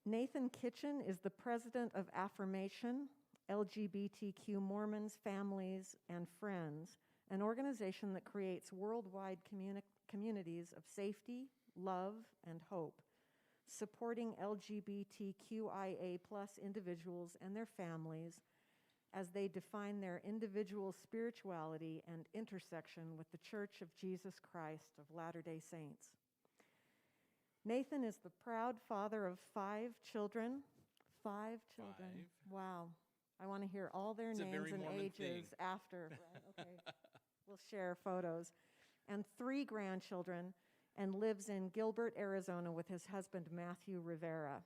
Nathan Kitchen is the president of Affirmation, LGBTQ Mormons, Families, and Friends, an organization that creates worldwide communities of safety, love, and hope, supporting LGBTQIA+ individuals and their families as they define their individual spirituality and intersection with the Church of Jesus Christ of Latter-day Saints. Nathan is the proud father of 5 children. 5 children. 5. Wow. I want to hear all their names and ages after. Right? Okay. We'll share photos. And 3 grandchildren, and lives in Gilbert, Arizona with his husband, Matthew Rivera.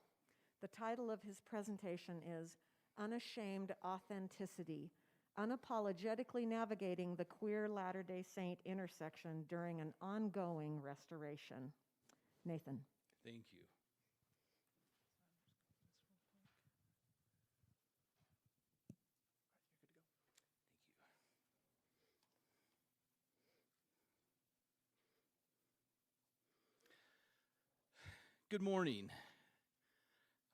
The title of his presentation is Unashamed Authenticity, Unapologetically Navigating the Queer Latter-day Saint Intersection During an Ongoing Restoration. Nathan. Thank you. Thank you. Good morning.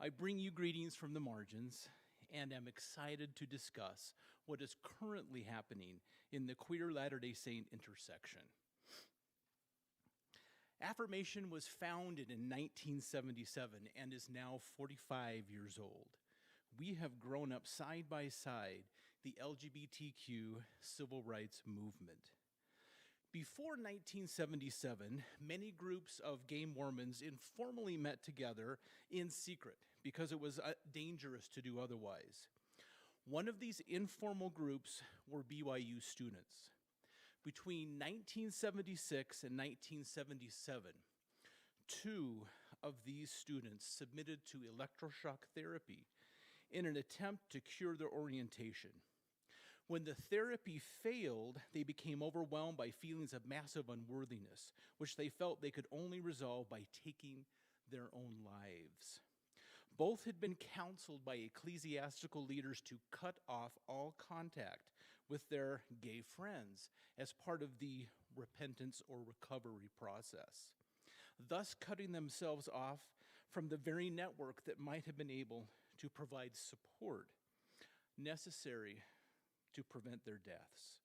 I bring you greetings from the margins and am excited to discuss what is currently happening in the queer Latter-day Saint intersection. Affirmation was founded in 1977 and is now 45 years old. We have grown up side by side the LGBTQ civil rights movement. Before 1977, many groups of gay Mormons informally met together in secret because it was dangerous to do otherwise. One of these informal groups were BYU students. Between 1976 and 1977, 2 of these students submitted to electroshock therapy in an attempt to cure their orientation. When the therapy failed, they became overwhelmed by feelings of massive unworthiness, which they felt they could only resolve by taking their own lives. Both had been counseled by ecclesiastical leaders to cut off all contact with their gay friends as part of the repentance or recovery process, thus cutting themselves off from the very network that might have been able to provide support necessary to prevent their deaths.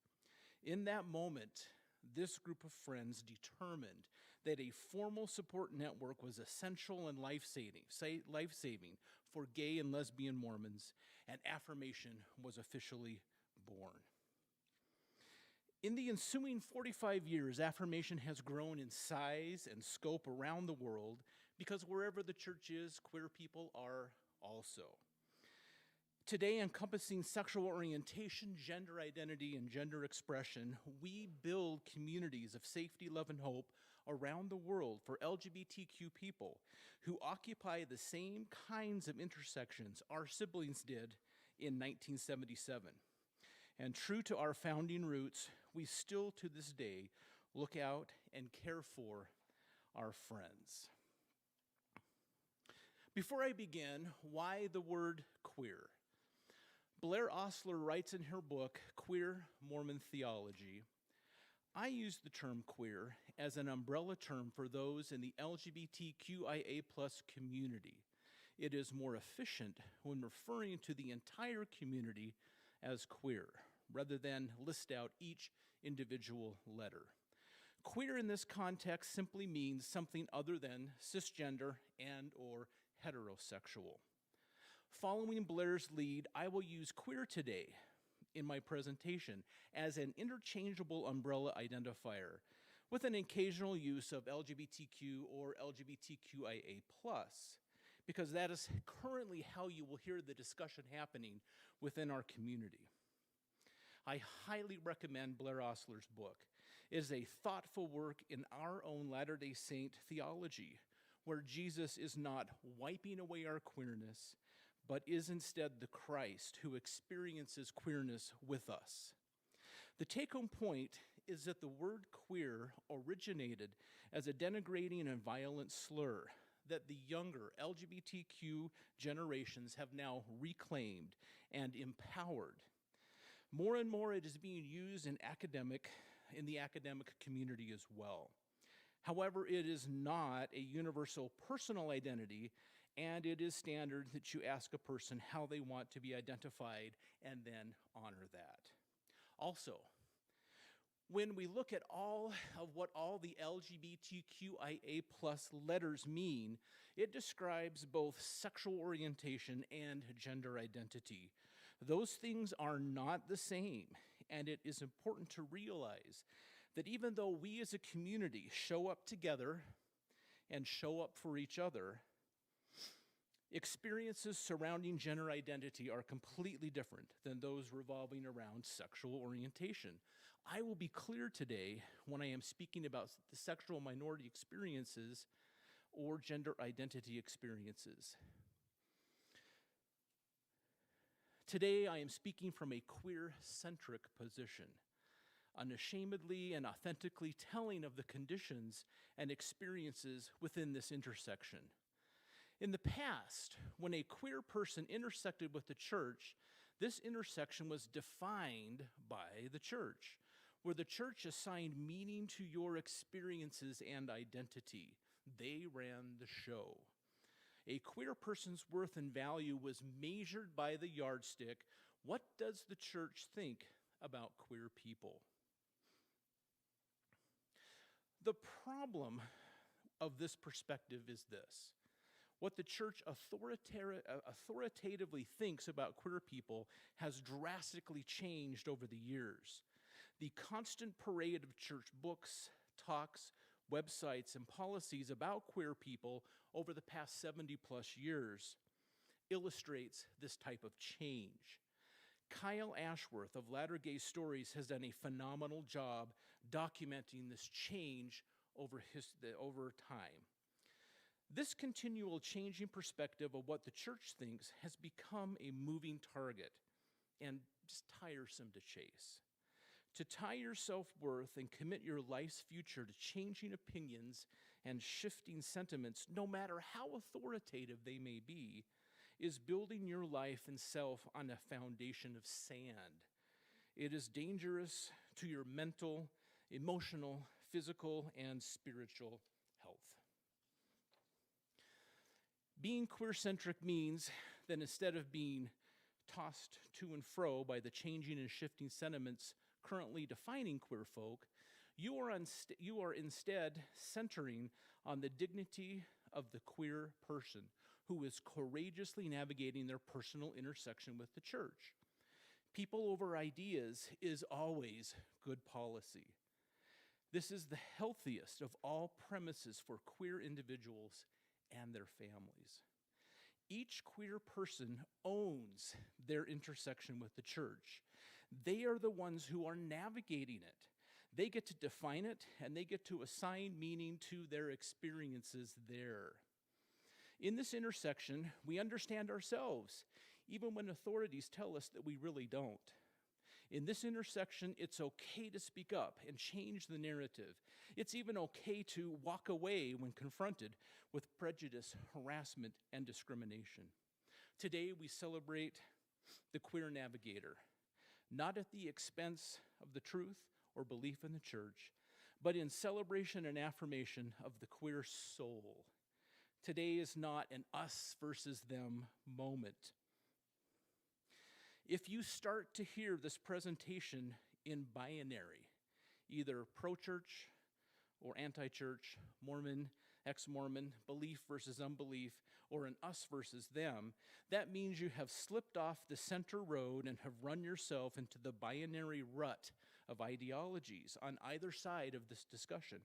In that moment, this group of friends determined that a formal support network was essential and life-saving for gay and lesbian Mormons, and Affirmation was officially born. In the ensuing 45 years, Affirmation has grown in size and scope around the world because wherever the church is, queer people are also. Today, encompassing sexual orientation, gender identity, and gender expression, we build communities of safety, love, and hope around the world for LGBTQ people who occupy the same kinds of intersections our siblings did in 1977. And true to our founding roots, we still to this day look out and care for our friends. Before I begin, why the word queer? Blair Ostler writes in her book, Queer Mormon Theology, I use the term queer as an umbrella term for those in the LGBTQIA+ community. It is more efficient when referring to the entire community as queer, rather than list out each individual letter. Queer in this context simply means something other than cisgender and/or heterosexual. Following Blair's lead, I will use queer today in my presentation as an interchangeable umbrella identifier with an occasional use of LGBTQ or LGBTQIA+, because that is currently how you will hear the discussion happening within our community. I highly recommend Blair Ostler's book. It is a thoughtful work in our own Latter-day Saint theology, where Jesus is not wiping away our queerness, but is instead the Christ who experiences queerness with us. The take-home point is that the word queer originated as a denigrating and violent slur that the younger LGBTQ generations have now reclaimed and empowered. More and more it is being used in the academic community as well. However, it is not a universal personal identity And it is standard that you ask a person how they want to be identified and then honor that. Also, when we look at all of what all the LGBTQIA plus letters mean, it describes both sexual orientation and gender identity. Those things are not the same, and it is important to realize that even though we as a community show up together and show up for each other, experiences surrounding gender identity are completely different than those revolving around sexual orientation. I will be clear today when I am speaking about the sexual minority experiences or gender identity experiences. Today, I am speaking from a queer-centric position, unashamedly and authentically telling of the conditions and experiences within this intersection. In the past, when a queer person intersected with the church, this intersection was defined by the church, where the church assigned meaning to your experiences and identity. They ran the show. A queer person's worth and value was measured by the yardstick. What does the church think about queer people? The problem of this perspective is this. What the church authoritatively thinks about queer people has drastically changed over the years. The constant parade of church books, talks, websites, and policies about queer people over the past 70 plus years illustrates this type of change. Kyle Ashworth of Latter Gay Stories has done a phenomenal job documenting this change over time. This continual changing perspective of what the church thinks has become a moving target and just tiresome to chase. To tie your self-worth and commit your life's future to changing opinions and shifting sentiments, no matter how authoritative they may be, is building your life and self on a foundation of sand. It is dangerous to your mental, emotional, physical, and spiritual health. Being queer-centric means that instead of being tossed to and fro by the changing and shifting sentiments currently defining queer folk, you are instead centering on the dignity of the queer person who is courageously navigating their personal intersection with the church. People over ideas is always good policy. This is the healthiest of all premises for queer individuals and their families. Each queer person owns their intersection with the church. They are the ones who are navigating it. They get to define it, and they get to assign meaning to their experiences there. In this intersection, we understand ourselves, even when authorities tell us that we really don't. In this intersection, it's okay to speak up and change the narrative. It's even okay to walk away when confronted with prejudice, harassment, and discrimination. Today, we celebrate the queer navigator, not at the expense of the truth or belief in the church, but in celebration and affirmation of the queer soul. Today is not an us versus them moment. If you start to hear this presentation in binary, either pro-church or anti-church, Mormon, ex-Mormon, belief versus unbelief, or an us versus them, that means you have slipped off the center road and have run yourself into the binary rut of ideologies on either side of this discussion.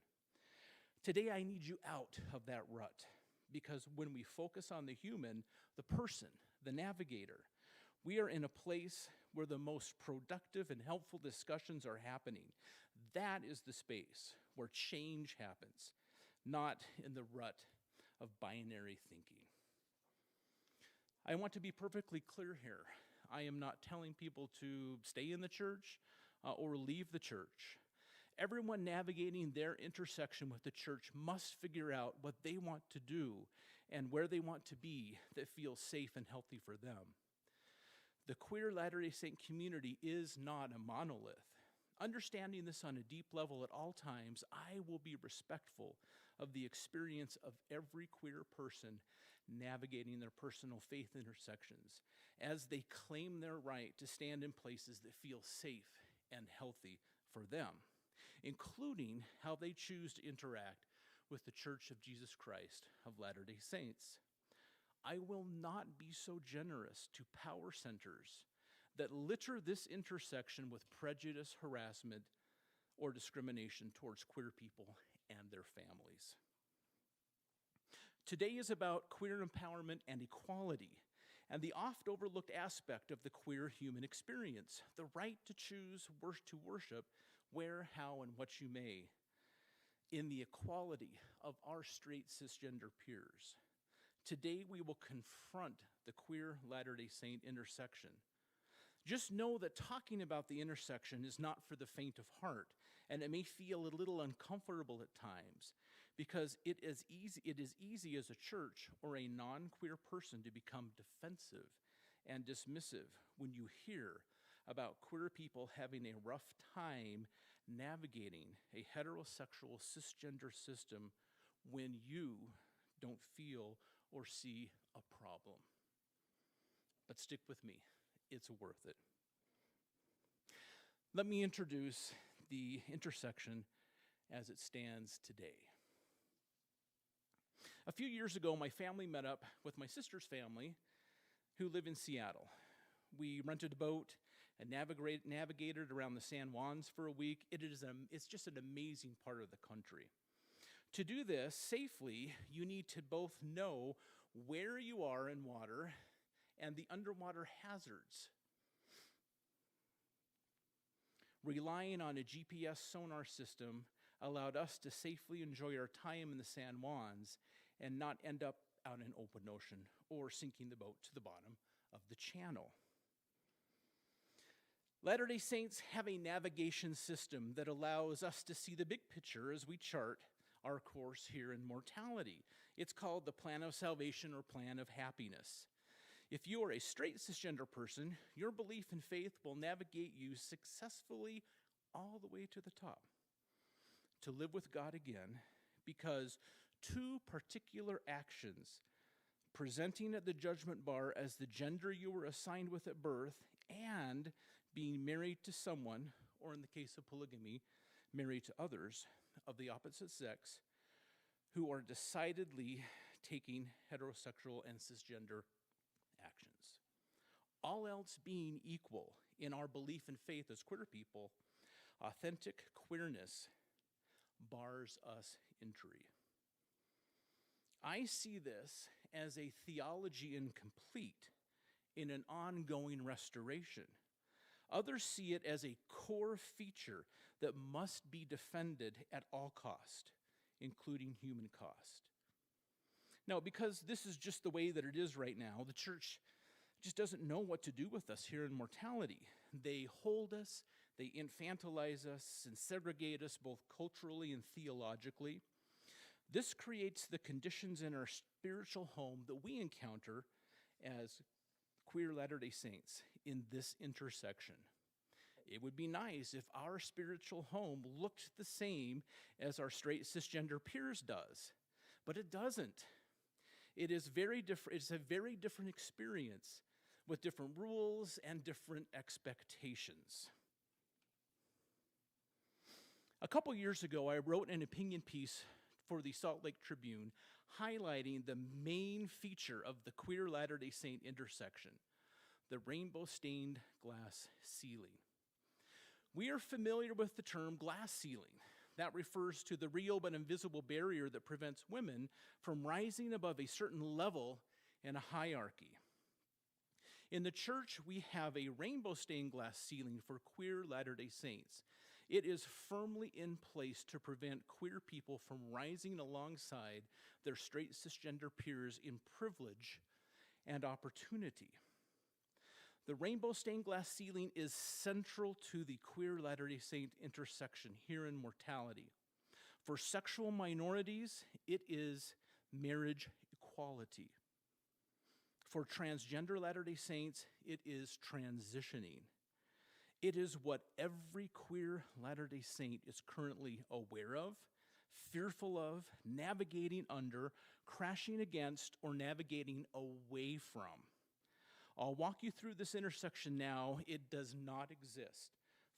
Today, I need you out of that rut, because when we focus on the human, the person, the navigator, we are in a place where the most productive and helpful discussions are happening. That is the space where change happens, not in the rut of binary thinking. I want to be perfectly clear here. I am not telling people to stay in the church or leave the church. Everyone navigating their intersection with the church must figure out what they want to do and where they want to be that feels safe and healthy for them. The queer Latter-day Saint community is not a monolith. Understanding this on a deep level at all times, I will be respectful of the experience of every queer person, navigating their personal faith intersections as they claim their right to stand in places that feel safe and healthy for them, including how they choose to interact with the Church of Jesus Christ of Latter-day Saints. I will not be so generous to power centers that litter this intersection with prejudice, harassment, or discrimination towards queer people and their families. Today is about queer empowerment and equality, and the oft overlooked aspect of the queer human experience, the right to choose to worship where, how, and what you may, in the equality of our straight cisgender peers. Today we will confront the queer Latter-day Saint intersection. Just know that talking about the intersection is not for the faint of heart, and it may feel a little uncomfortable at times, because it is easy as a church or a non-queer person to become defensive and dismissive when you hear about queer people having a rough time navigating a heterosexual cisgender system when you don't feel or see a problem. But stick with me, it's worth it. Let me introduce the intersection as it stands today. A few years ago, my family met up with my sister's family who live in Seattle. We rented a boat and navigated around the San Juans for a week. It's just an amazing part of the country. To do this safely, you need to both know where you are in water and the underwater hazards. Relying on a GPS sonar system allowed us to safely enjoy our time in the San Juans and not end up out in open ocean or sinking the boat to the bottom of the channel. Latter-day Saints have a navigation system that allows us to see the big picture as we chart our course here in mortality. It's called the Plan of Salvation or Plan of Happiness. If you are a straight cisgender person, your belief in faith will navigate you successfully all the way to the top, to live with God again, because two particular actions, presenting at the judgment bar as the gender you were assigned with at birth and being married to someone, or in the case of polygamy, married to others of the opposite sex, who are decidedly taking heterosexual and cisgender actions. All else being equal in our belief and faith as queer people, authentic queerness bars us entry. I see this as a theology incomplete in an ongoing restoration. Others see it as a core feature that must be defended at all cost, including human cost. Now, because this is just the way that it is right now, the church just doesn't know what to do with us here in mortality. They hold us, they infantilize us, and segregate us both culturally and theologically. This creates the conditions in our spiritual home that we encounter as queer Latter-day Saints in this intersection. It would be nice if our spiritual home looked the same as our straight cisgender peers does, but it doesn't. It is very different. It's a very different experience with different rules and different expectations. A couple years ago, I wrote an opinion piece for the Salt Lake Tribune highlighting the main feature of the queer Latter-day Saint intersection, the rainbow-stained glass ceiling. We are familiar with the term glass ceiling. That refers to the real but invisible barrier that prevents women from rising above a certain level in a hierarchy. In the church, we have a rainbow-stained glass ceiling for queer Latter-day Saints. It is firmly in place to prevent queer people from rising alongside their straight cisgender peers in privilege and opportunity. The rainbow-stained glass ceiling is central to the queer Latter-day Saint intersection here in mortality. For sexual minorities, it is marriage equality. For transgender Latter-day Saints, it is transitioning. It is what every queer Latter-day Saint is currently aware of, fearful of, navigating under, crashing against, or navigating away from. I'll walk you through this intersection now. It does not exist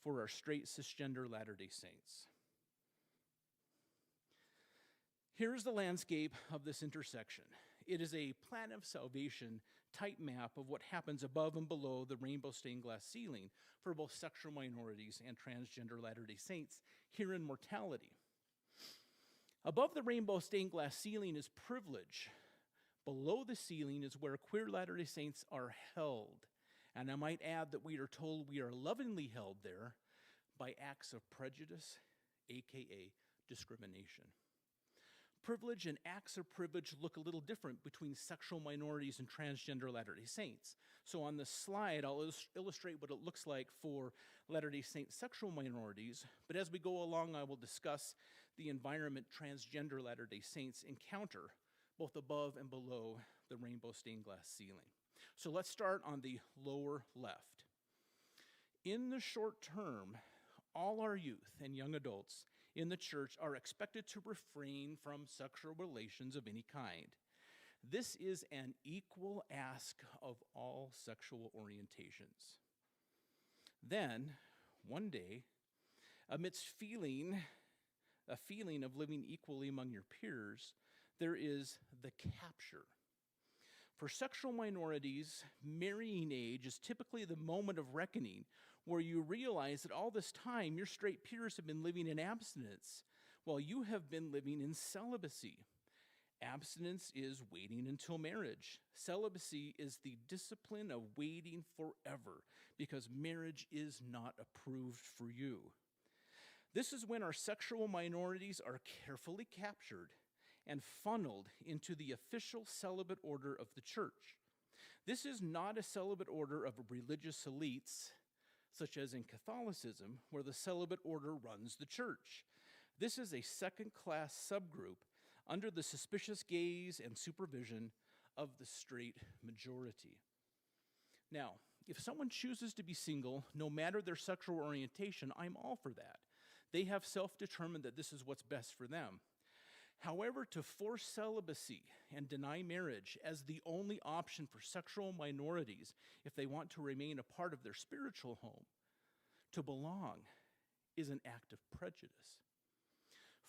for our straight cisgender Latter-day Saints. Here's the landscape of this intersection. It is a plan of salvation type map of what happens above and below the rainbow stained glass ceiling for both sexual minorities and transgender Latter-day Saints here in mortality. Above the rainbow stained glass ceiling is privilege. Below the ceiling is where queer Latter-day Saints are held. And I might add that we are told we are lovingly held there by acts of prejudice, aka discrimination. Privilege and acts of privilege look a little different between sexual minorities and transgender Latter-day Saints. So on this slide, I'll illustrate what it looks like for Latter-day Saint sexual minorities, but as we go along, I will discuss the environment transgender Latter-day Saints encounter, both above and below the rainbow stained glass ceiling. So let's start on the lower left. In the short term, all our youth and young adults in the church are expected to refrain from sexual relations of any kind. This is an equal ask of all sexual orientations. Then, one day, amidst a feeling of living equally among your peers, there is the capture. For sexual minorities, marrying age is typically the moment of reckoning where you realize that all this time your straight peers have been living in abstinence while you have been living in celibacy. Abstinence is waiting until marriage. Celibacy is the discipline of waiting forever because marriage is not approved for you. This is when our sexual minorities are carefully captured and funneled into the official celibate order of the church. This is not a celibate order of religious elites, such as in Catholicism, where the celibate order runs the church. This is a second-class subgroup under the suspicious gaze and supervision of the straight majority. Now, if someone chooses to be single, no matter their sexual orientation, I'm all for that. They have self-determined that this is what's best for them. However, to force celibacy and deny marriage as the only option for sexual minorities if they want to remain a part of their spiritual home, to belong, is an act of prejudice.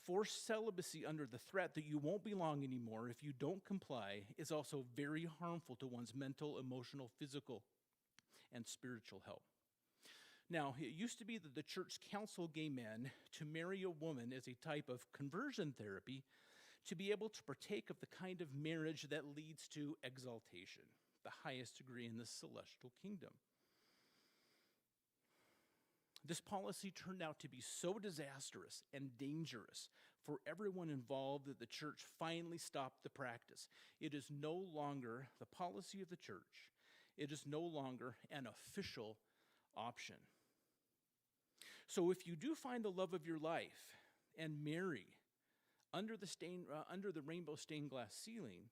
Forced celibacy under the threat that you won't belong anymore if you don't comply is also very harmful to one's mental, emotional, physical, and spiritual health. Now, it used to be that the church counseled gay men to marry a woman as a type of conversion therapy to be able to partake of the kind of marriage that leads to exaltation, the highest degree in the celestial kingdom. This policy turned out to be so disastrous and dangerous for everyone involved that the church finally stopped the practice. It is no longer the policy of the church. It is no longer an official option. So if you do find the love of your life and marry under the rainbow stained glass ceiling,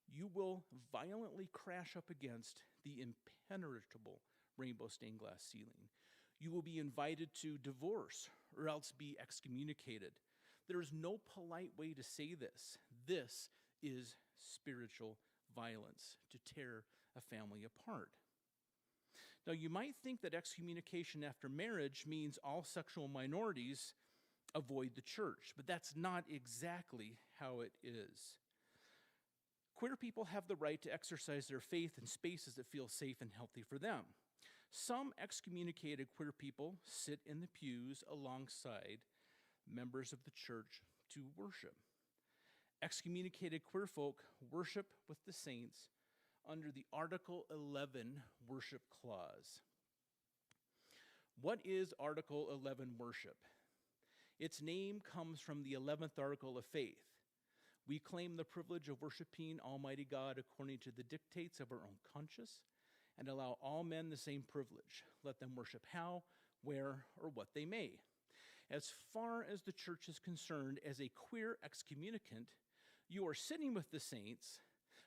you will violently crash up against the impenetrable rainbow stained glass ceiling. You will be invited to divorce or else be excommunicated. There is no polite way to say this. This is spiritual violence to tear a family apart. Now, you might think that excommunication after marriage means all sexual minorities avoid the church, but that's not exactly how it is. Queer people have the right to exercise their faith in spaces that feel safe and healthy for them. Some excommunicated queer people sit in the pews alongside members of the church to worship. Excommunicated queer folk worship with the saints under the Article 11 worship clause. What is Article 11 worship? Its name comes from the 11th article of faith. We claim the privilege of worshiping Almighty God according to the dictates of our own conscience and allow all men the same privilege. Let them worship how, where, or what they may. As far as the church is concerned, as a queer excommunicant, you are sitting with the saints,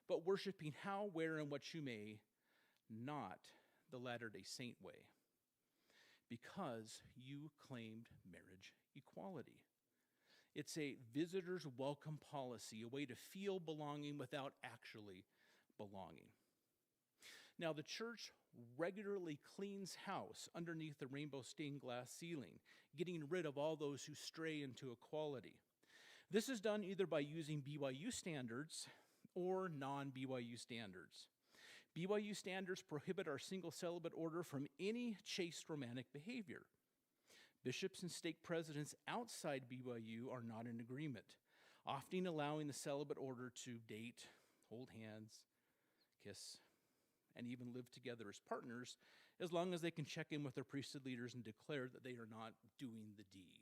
but worshiping how, where, and what you may, not the Latter-day Saint way, because you claimed marriage equality. It's a visitor's welcome policy, a way to feel belonging without actually belonging. Now, the church regularly cleans house underneath the rainbow stained glass ceiling, getting rid of all those who stray into equality. This is done either by using BYU standards or non-BYU standards. BYU standards prohibit our single celibate order from any chaste romantic behavior. Bishops and stake presidents outside BYU are not in agreement, often allowing the celibate order to date, hold hands, kiss, and even live together as partners, as long as they can check in with their priesthood leaders and declare that they are not doing the deed.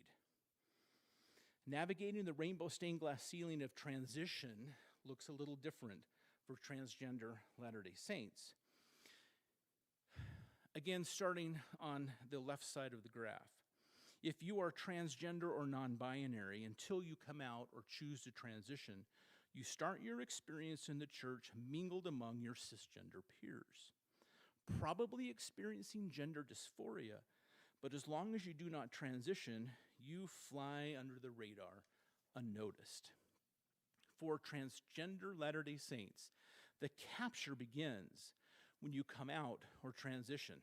Navigating the rainbow stained glass ceiling of transition looks a little different for transgender Latter-day Saints. Again, starting on the left side of the graph. If you are transgender or non-binary, until you come out or choose to transition, you start your experience in the church mingled among your cisgender peers, probably experiencing gender dysphoria, but as long as you do not transition, you fly under the radar unnoticed. For transgender Latter-day Saints, the capture begins when you come out or transition.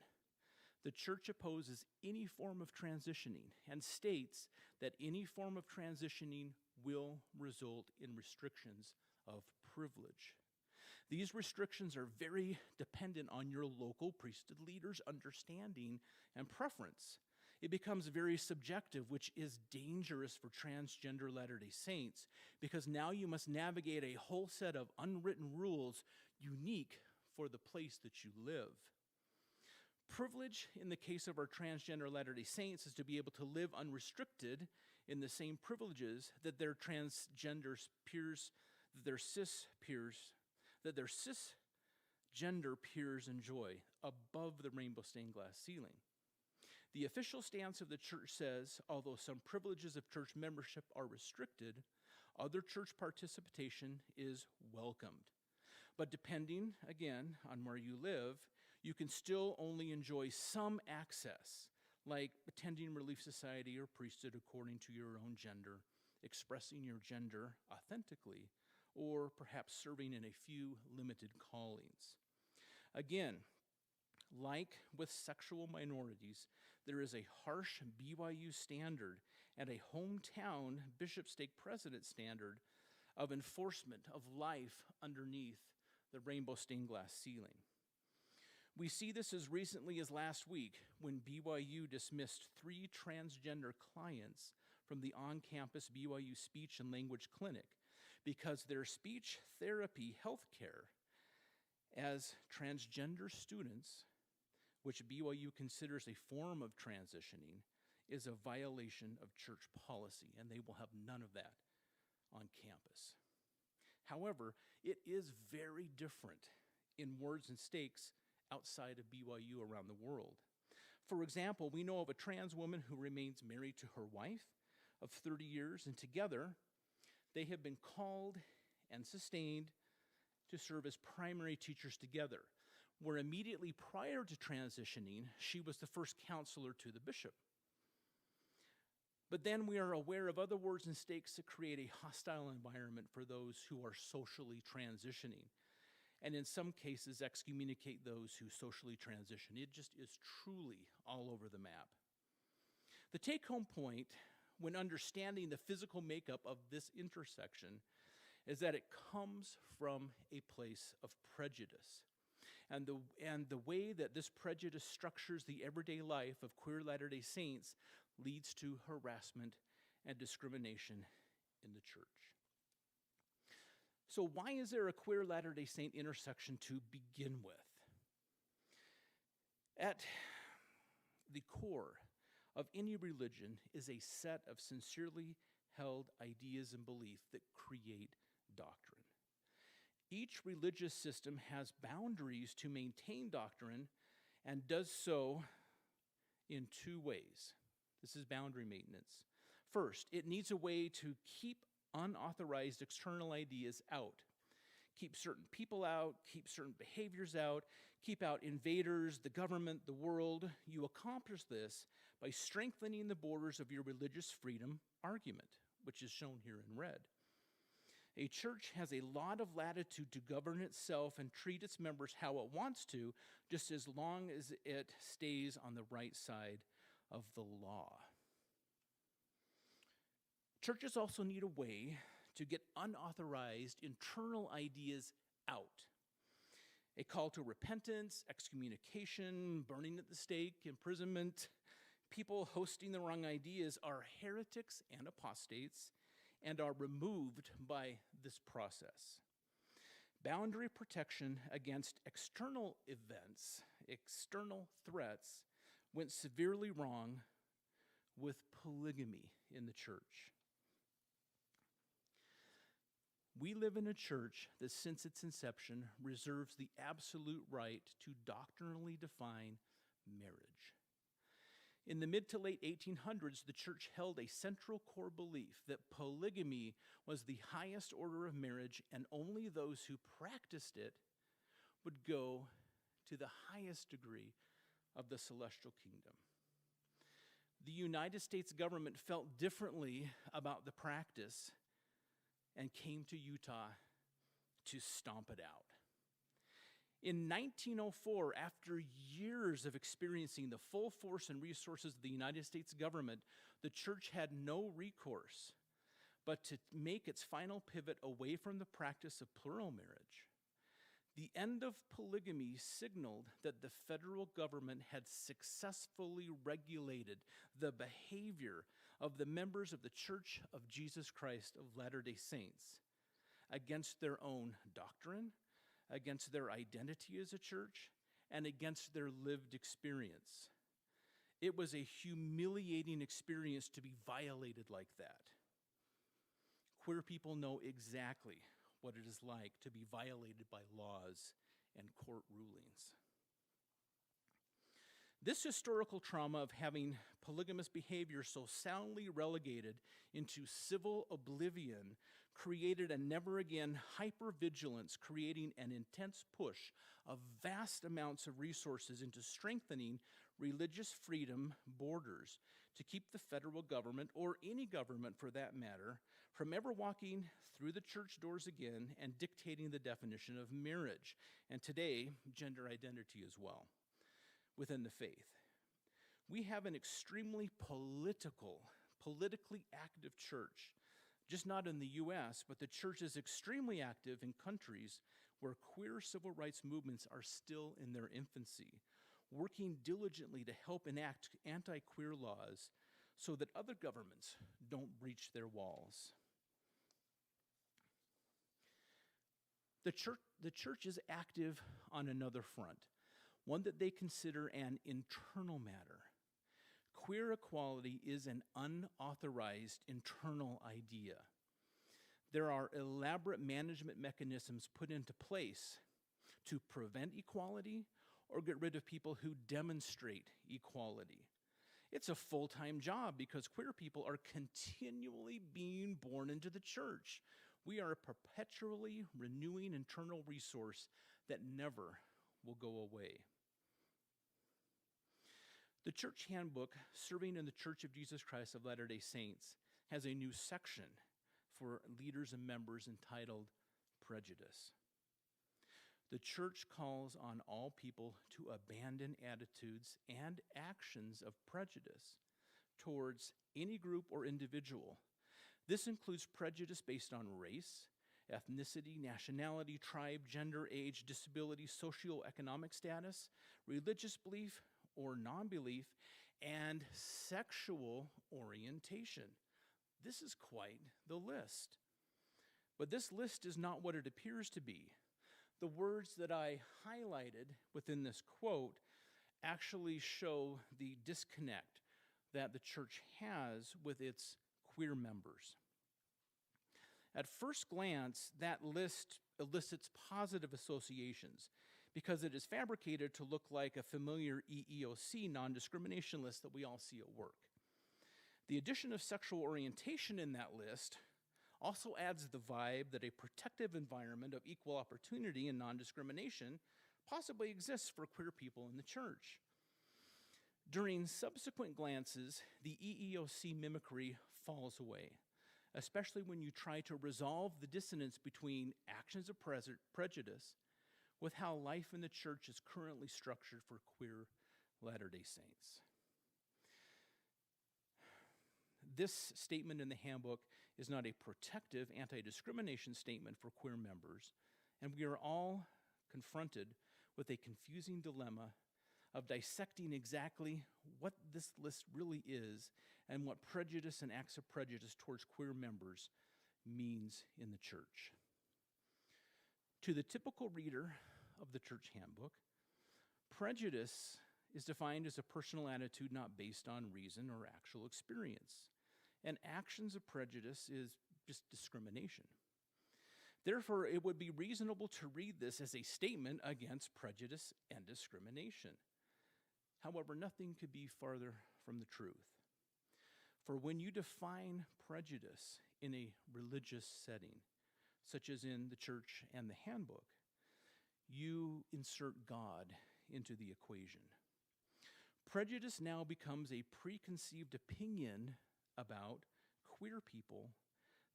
The church opposes any form of transitioning and states that any form of transitioning will result in restrictions of privilege. These restrictions are very dependent on your local priesthood leader's understanding and preference. It becomes very subjective, which is dangerous for transgender Latter-day Saints, because now you must navigate a whole set of unwritten rules unique for the place that you live. Privilege, in the case of our transgender Latter-day Saints, is to be able to live unrestricted in the same privileges that their transgender peers, their cisgender peers enjoy above the rainbow stained glass ceiling. The official stance of the church says, although some privileges of church membership are restricted, other church participation is welcomed. But depending, again, on where you live, you can still only enjoy some access, like attending Relief Society or priesthood according to your own gender, expressing your gender authentically, or perhaps serving in a few limited callings. Again, like with sexual minorities, there is a harsh BYU standard and a hometown bishop stake president standard of enforcement of life underneath the rainbow stained glass ceiling. We see this as recently as last week when BYU dismissed 3 transgender clients from the on-campus BYU Speech and Language Clinic because their speech therapy healthcare as transgender students, which BYU considers a form of transitioning, is a violation of church policy, and they will have none of that on campus. However, it is very different in words and stakes outside of BYU around the world. For example, we know of a trans woman who remains married to her wife of 30 years, and together they have been called and sustained to serve as primary teachers together, where immediately prior to transitioning, she was the first counselor to the bishop. But then we are aware of other words and stakes that create a hostile environment for those who are socially transitioning, and in some cases excommunicate those who socially transition. It just is truly all over the map. The take-home point when understanding the physical makeup of this intersection is that it comes from a place of prejudice. And the way that this prejudice structures the everyday life of queer Latter-day Saints leads to harassment and discrimination in the church. So why is there a queer Latter-day Saint intersection to begin with? At the core of any religion is a set of sincerely held ideas and beliefs that create doctrine. Each religious system has boundaries to maintain doctrine and does so in 2 ways. This is boundary maintenance. First, it needs a way to keep unauthorized external ideas out. Keep certain people out, keep certain behaviors out, keep out invaders, the government, the world. You accomplish this by strengthening the borders of your religious freedom argument, which is shown here in red. A church has a lot of latitude to govern itself and treat its members how it wants to, just as long as it stays on the right side of the law. Churches also need a way to get unauthorized internal ideas out. A call to repentance, excommunication, burning at the stake, imprisonment. People hosting the wrong ideas are heretics and apostates and are removed by this process. Boundary protection against external events, external threats, went severely wrong with polygamy in the church. We live in a church that since its inception reserves the absolute right to doctrinally define marriage. In the mid to late 1800s, the church held a central core belief that polygamy was the highest order of marriage, and only those who practiced it would go to the highest degree of the celestial kingdom. The United States government felt differently about the practice and came to Utah to stomp it out. In 1904, after years of experiencing the full force and resources of the United States government, the church had no recourse but to make its final pivot away from the practice of plural marriage. The end of polygamy signaled that the federal government had successfully regulated the behavior of the members of the Church of Jesus Christ of Latter-day Saints against their own doctrine, against their identity as a church, and against their lived experience. It was a humiliating experience to be violated like that. Queer people know exactly what it is like to be violated by laws and court rulings. This historical trauma of having polygamous behavior so soundly relegated into civil oblivion created a never-again hypervigilance, creating an intense push of vast amounts of resources into strengthening religious freedom borders to keep the federal government, or any government for that matter, from ever walking through the church doors again and dictating the definition of marriage, and today, gender identity as well, within the faith. We have an extremely politically active church, just not in the U.S., but the church is extremely active in countries where queer civil rights movements are still in their infancy, working diligently to help enact anti-queer laws so that other governments don't breach their walls. The church is active on another front, one that they consider an internal matter. Queer equality is an unauthorized internal idea. There are elaborate management mechanisms put into place to prevent equality or get rid of people who demonstrate equality. It's a full-time job because queer people are continually being born into the church. We are a perpetually renewing internal resource that never will go away. The church handbook, Serving in the Church of Jesus Christ of Latter-day Saints, has a new section for leaders and members entitled Prejudice. The church calls on all people to abandon attitudes and actions of prejudice towards any group or individual. This includes prejudice based on race, ethnicity, nationality, tribe, gender, age, disability, socioeconomic status, religious belief or non-belief, and sexual orientation. This is quite the list. But this list is not what it appears to be. The words that I highlighted within this quote actually show the disconnect that the church has with its queer members. At first glance, that list elicits positive associations because it is fabricated to look like a familiar EEOC non-discrimination list that we all see at work. The addition of sexual orientation in that list also adds the vibe that a protective environment of equal opportunity and non-discrimination possibly exists for queer people in the church. During subsequent glances, the EEOC mimicry falls away. especially when you try to resolve the dissonance between actions of prejudice with how life in the church is currently structured for queer Latter-day Saints. This statement in the handbook is not a protective anti-discrimination statement for queer members, and we are all confronted with a confusing dilemma of dissecting exactly what this list really is and what prejudice and acts of prejudice towards queer members means in the church. To the typical reader of the church handbook, prejudice is defined as a personal attitude not based on reason or actual experience, and actions of prejudice is just discrimination. Therefore, it would be reasonable to read this as a statement against prejudice and discrimination. However, nothing could be farther from the truth. For when you define prejudice in a religious setting, such as in the church and the handbook, you insert God into the equation. Prejudice now becomes a preconceived opinion about queer people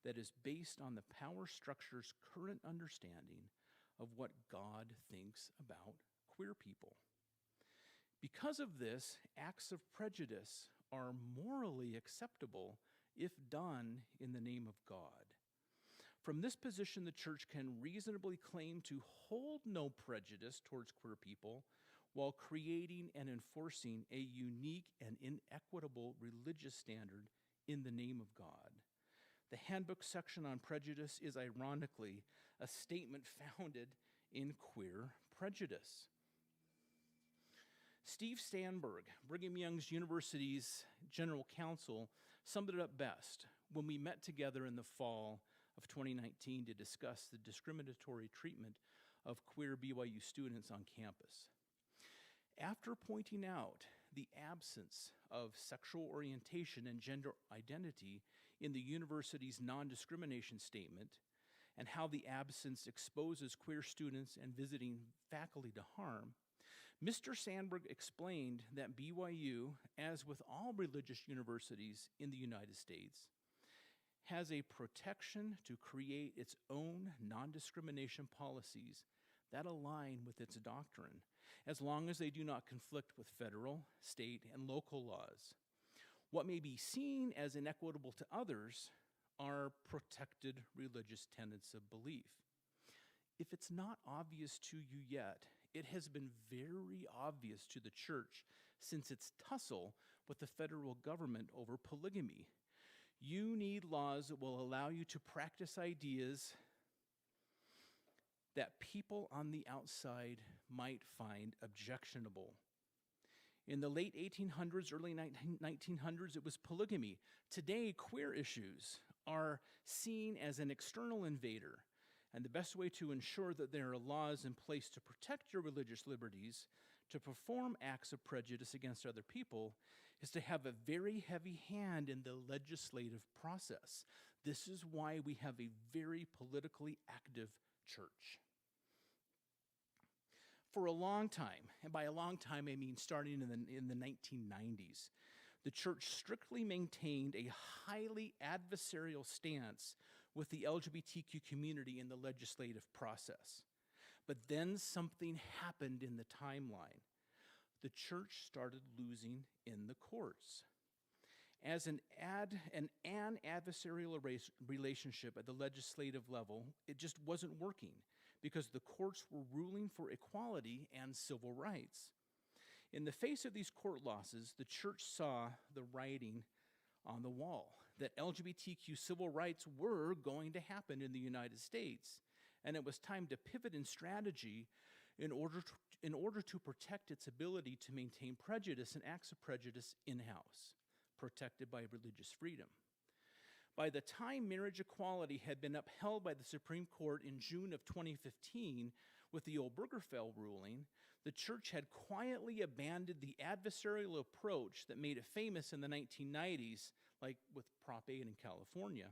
that is based on the power structure's current understanding of what God thinks about queer people. Because of this, acts of prejudice are morally acceptable if done in the name of God. From this position, the church can reasonably claim to hold no prejudice towards queer people while creating and enforcing a unique and inequitable religious standard in the name of God. The handbook section on prejudice is ironically a statement founded in queer prejudice. Steve Sandberg, Brigham Young University's general counsel, summed it up best when we met together in the fall of 2019 to discuss the discriminatory treatment of queer BYU students on campus. After pointing out the absence of sexual orientation and gender identity in the university's non-discrimination statement, and how the absence exposes queer students and visiting faculty to harm, Mr. Sandberg explained that BYU, as with all religious universities in the United States, has a protection to create its own non-discrimination policies that align with its doctrine, as long as they do not conflict with federal, state, and local laws. What may be seen as inequitable to others are protected religious tenets of belief. If it's not obvious to you yet, it has been very obvious to the church since its tussle with the federal government over polygamy. You need laws that will allow you to practice ideas that people on the outside might find objectionable. In the late 1800s, early 1900s, it was polygamy. Today, queer issues are seen as an external invader, and the best way to ensure that there are laws in place to protect your religious liberties, to perform acts of prejudice against other people, is to have a very heavy hand in the legislative process. This is why we have a very politically active church. For a long time, and by a long time I mean starting in the 1990s, the church strictly maintained a highly adversarial stance with the LGBTQ community in the legislative process. But then something happened in the timeline. The church started losing in the courts. As an adversarial relationship at the legislative level, it just wasn't working because the courts were ruling for equality and civil rights. In the face of these court losses, the church saw the writing on the wall that LGBTQ civil rights were going to happen in the United States, and it was time to pivot in strategy in order to protect its ability to maintain prejudice and acts of prejudice in-house, protected by religious freedom. By the time marriage equality had been upheld by the Supreme Court in June of 2015 with the Obergefell ruling, the church had quietly abandoned the adversarial approach that made it famous in the 1990s, like with Prop 8 in California,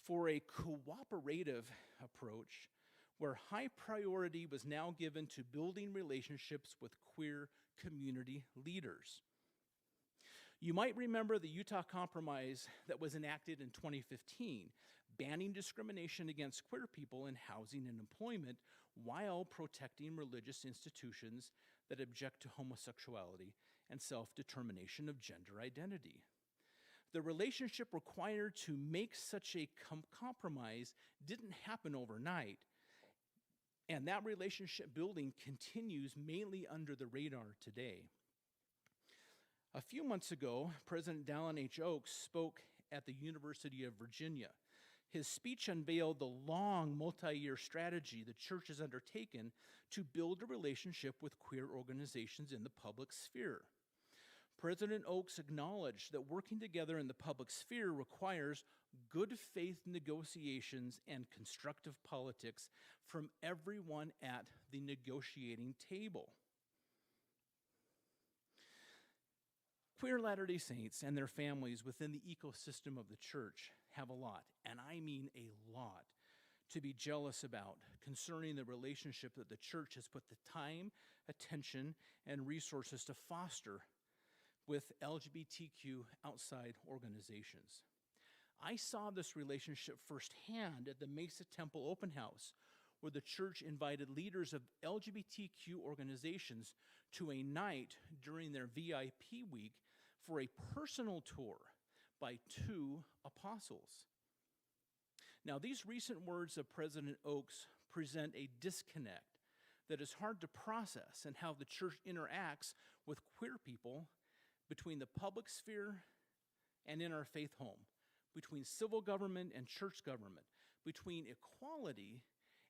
for a cooperative approach where high priority was now given to building relationships with queer community leaders. You might remember the Utah Compromise that was enacted in 2015, banning discrimination against queer people in housing and employment while protecting religious institutions that object to homosexuality and self-determination of gender identity. The relationship required to make such a compromise didn't happen overnight, and that relationship building continues mainly under the radar today. A few months ago, President Dallin H. Oaks spoke at the University of Virginia. His speech unveiled the long multi-year strategy the church has undertaken to build a relationship with queer organizations in the public sphere. President Oaks acknowledged that working together in the public sphere requires good faith negotiations and constructive politics from everyone at the negotiating table. Queer Latter-day Saints and their families within the ecosystem of the church have a lot, and I mean a lot, to be jealous about concerning the relationship that the church has put the time, attention, and resources to foster with LGBTQ outside organizations. I saw this relationship firsthand at the Mesa Temple Open House, where the church invited leaders of LGBTQ organizations to a night during their VIP week for a personal tour by 2 apostles. Now, these recent words of President Oaks present a disconnect that is hard to process in how the church interacts with queer people between the public sphere and in our faith home, between civil government and church government, between equality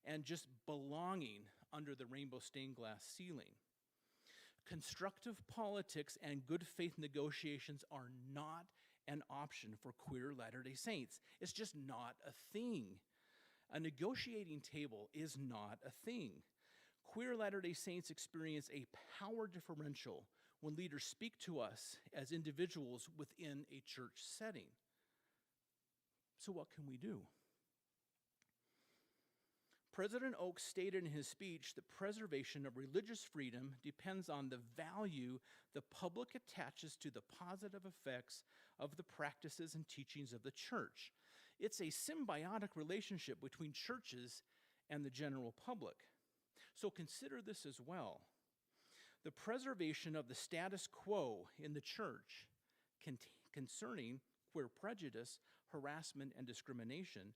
and just belonging under the rainbow stained glass ceiling. Constructive politics and good faith negotiations are not an option for queer Latter-day Saints. It's just not a thing. A negotiating table is not a thing. Queer Latter-day Saints experience a power differential when leaders speak to us as individuals within a church setting. So what can we do? President Oaks stated in his speech that preservation of religious freedom depends on the value the public attaches to the positive effects of the practices and teachings of the church. It's a symbiotic relationship between churches and the general public. So consider this as well. The preservation of the status quo in the church concerning queer prejudice, harassment, and discrimination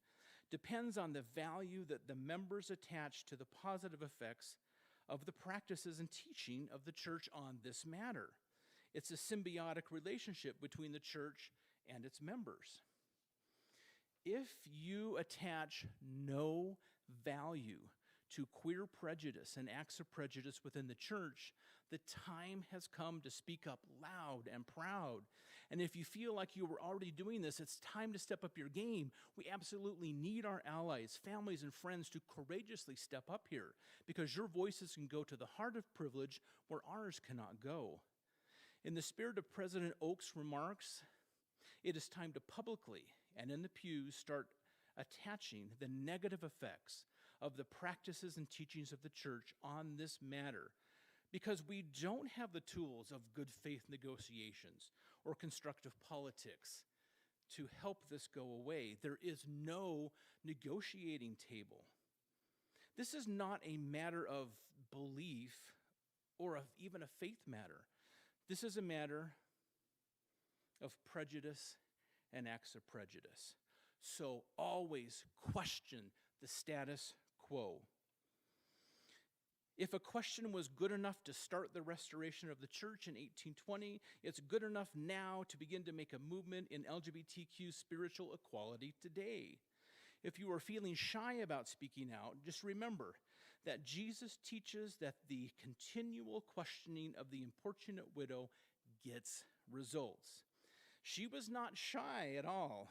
depends on the value that the members attach to the positive effects of the practices and teaching of the church on this matter. It's a symbiotic relationship between the church and its members. If you attach no value to queer prejudice and acts of prejudice within the church, the time has come to speak up loud and proud. And if you feel like you were already doing this, it's time to step up your game. We absolutely need our allies, families, and friends to courageously step up here, because your voices can go to the heart of privilege where ours cannot go. In the spirit of President Oaks' remarks, it is time to publicly and in the pews start attaching the negative effects of the practices and teachings of the church on this matter, because we don't have the tools of good faith negotiations or constructive politics to help this go away. There is no negotiating table. This is not a matter of belief or of even a faith matter. This is a matter of prejudice and acts of prejudice. So always question the status quo. If a question was good enough to start the restoration of the church in 1820, it's good enough now to begin to make a movement in LGBTQ spiritual equality today. If you are feeling shy about speaking out, just remember that Jesus teaches that the continual questioning of the importunate widow gets results. She was not shy at all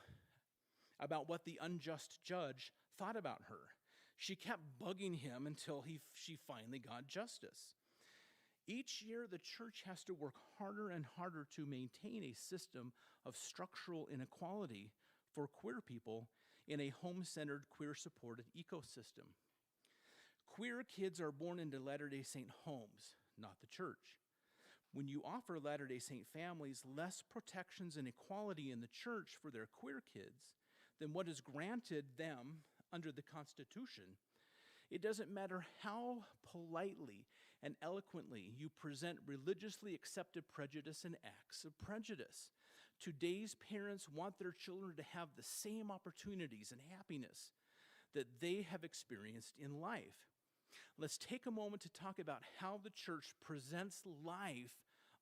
about what the unjust judge thought about her. She kept bugging him until she finally got justice. Each year, the church has to work harder and harder to maintain a system of structural inequality for queer people in a home-centered, queer-supported ecosystem. Queer kids are born into Latter-day Saint homes, not the church. When you offer Latter-day Saint families less protections and equality in the church for their queer kids than what is granted them under the Constitution, it doesn't matter how politely and eloquently you present religiously accepted prejudice and acts of prejudice. Today's parents want their children to have the same opportunities and happiness that they have experienced in life. Let's take a moment to talk about how the church presents life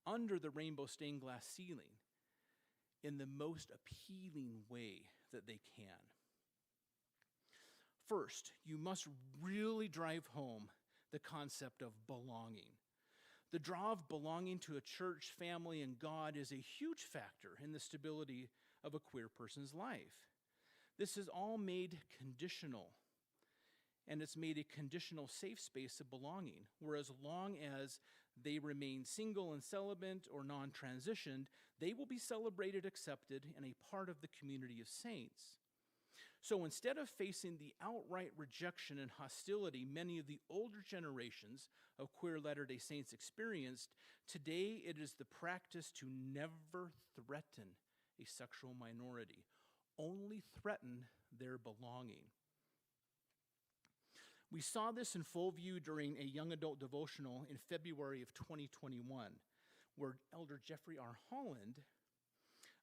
under the rainbow stained glass ceiling in the most appealing way that they can. First, you must really drive home the concept of belonging. The draw of belonging to a church, family, and God is a huge factor in the stability of a queer person's life. This is all made conditional, and it's made a conditional safe space of belonging, where as long as they remain single and celibate or non-transitioned, they will be celebrated, accepted, and a part of the community of saints. So instead of facing the outright rejection and hostility many of the older generations of queer Latter-day Saints experienced, today it is the practice to never threaten a sexual minority, only threaten their belonging. We saw this in full view during a young adult devotional in February of 2021, where Elder Jeffrey R. Holland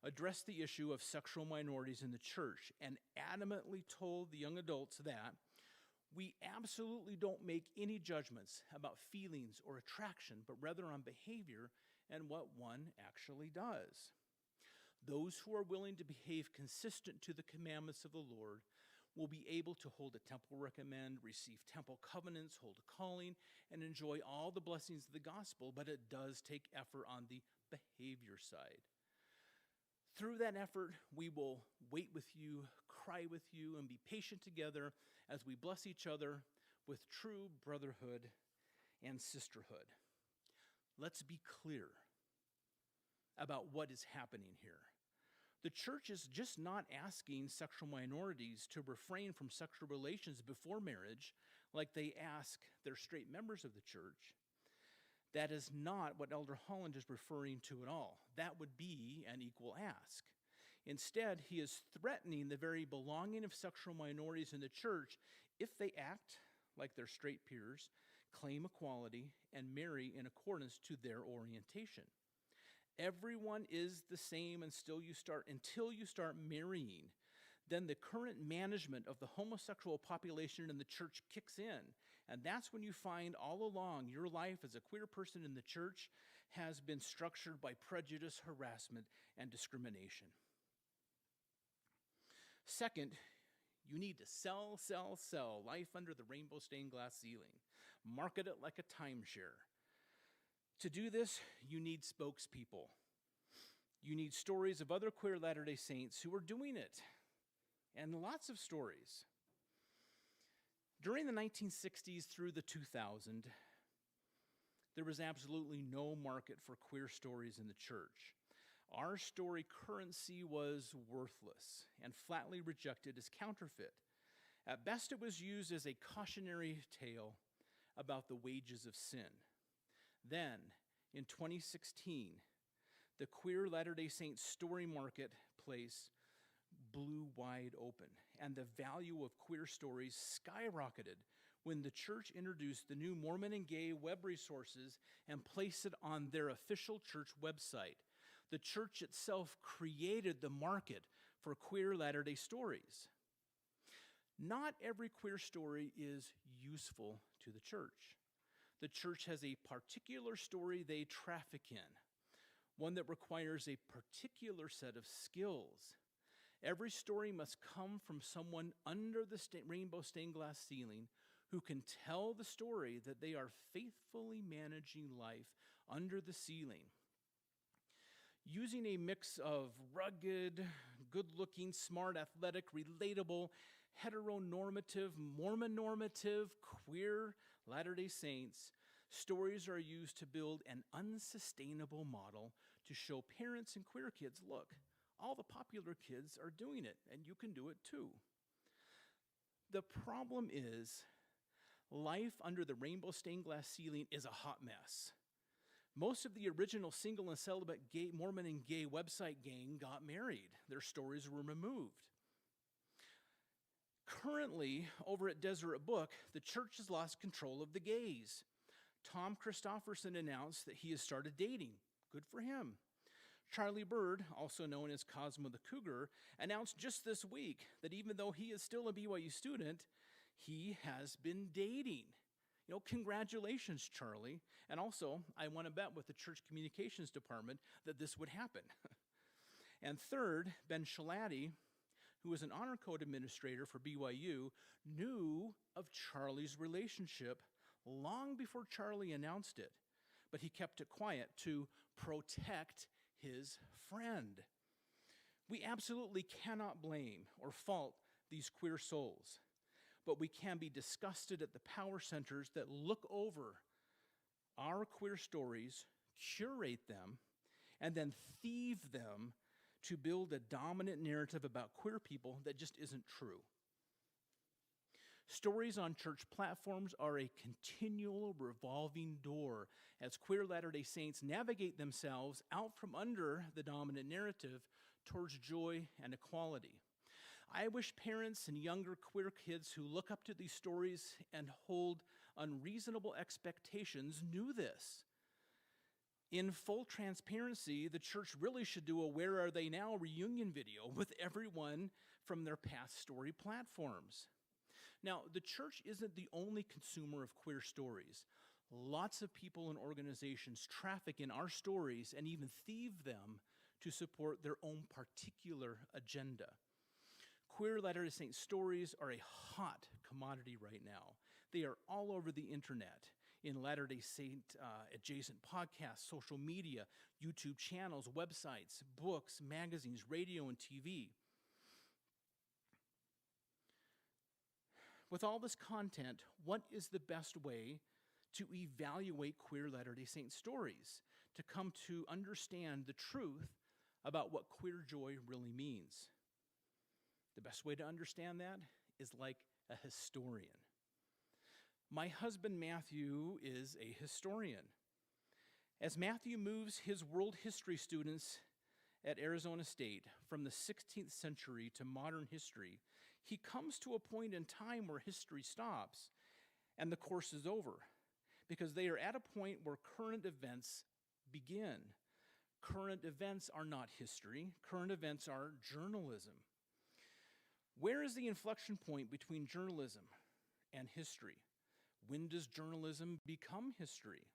addressed the issue of sexual minorities in the church and adamantly told the young adults that we absolutely don't make any judgments about feelings or attraction, but rather on behavior and what one actually does. Those who are willing to behave consistent to the commandments of the Lord will be able to hold a temple recommend, receive temple covenants, hold a calling, and enjoy all the blessings of the gospel, but it does take effort on the behavior side. Through that effort, we will wait with you, cry with you, and be patient together as we bless each other with true brotherhood and sisterhood. Let's be clear about what is happening here. The church is just not asking sexual minorities to refrain from sexual relations before marriage like they ask their straight members of the church. That is not what Elder Holland is referring to at all. That would be an equal ask. Instead, he is threatening the very belonging of sexual minorities in the church if they act like their straight peers, claim equality, and marry in accordance to their orientation. Everyone is the same until you start marrying. Then the current management of the homosexual population in the church kicks in. And that's when you find all along your life as a queer person in the church has been structured by prejudice, harassment, and discrimination. Second, you need to sell life under the rainbow stained glass ceiling. Market it like a timeshare. To do this, you need spokespeople. You need stories of other queer Latter-day Saints who are doing it, and lots of stories. During the 1960s through the 2000s, there was absolutely no market for queer stories in the church. Our story currency was worthless and flatly rejected as counterfeit. At best, it was used as a cautionary tale about the wages of sin. Then, in 2016, the queer Latter-day Saints story marketplace blew wide open, and the value of queer stories skyrocketed when the church introduced the new Mormon and Gay web resources and placed it on their official church website. The church itself created the market for queer Latter-day stories. Not every queer story is useful to the church. The church has a particular story they traffic in, one that requires a particular set of skills. Every story must come from someone under the rainbow stained glass ceiling who can tell the story that they are faithfully managing life under the ceiling. Using a mix of rugged, good-looking, smart, athletic, relatable, heteronormative, Mormon normative, queer Latter-day Saints, stories are used to build an unsustainable model to show parents and queer kids, look, all the popular kids are doing it, and you can do it too. The problem is, life under the rainbow stained glass ceiling is a hot mess. Most of the original single and celibate gay, Mormon and gay website gang got married. Their stories were removed. Currently, over at Deseret Book, the church has lost control of the gays. Tom Christofferson announced that he has started dating. Good for him. Charlie Bird, also known as Cosmo the Cougar, announced just this week that even though he is still a BYU student, he has been dating. You know, congratulations, Charlie. And also, I want to bet with the church communications department that this would happen. And third, Ben Shalati, who was an honor code administrator for BYU, knew of Charlie's relationship long before Charlie announced it, but he kept it quiet to protect his friend. We absolutely cannot blame or fault these queer souls, but we can be disgusted at the power centers that look over our queer stories, curate them, and then thieve them to build a dominant narrative about queer people that just isn't true. Stories on church platforms are a continual revolving door as queer Latter-day Saints navigate themselves out from under the dominant narrative towards joy and equality. I wish parents and younger queer kids who look up to these stories and hold unreasonable expectations knew this. In full transparency, the church really should do a Where Are They Now reunion video with everyone from their past story platforms. Now, the church isn't the only consumer of queer stories. Lots of people and organizations traffic in our stories and even thieve them to support their own particular agenda. Queer Latter-day Saint stories are a hot commodity right now. They are all over the internet, in Latter-day Saint adjacent podcasts, social media, YouTube channels, websites, books, magazines, radio, and TV. With all this content, what is the best way to evaluate queer Latter-day Saint stories, to come to understand the truth about what queer joy really means? The best way to understand that is like a historian. My husband, Matthew, is a historian. As Matthew moves his world history students at Arizona State from the 16th century to modern history, he comes to a point in time where history stops and the course is over, because they are at a point where current events begin. Current events are not history. Current events are journalism. Where is the inflection point between journalism and history? When does journalism become history?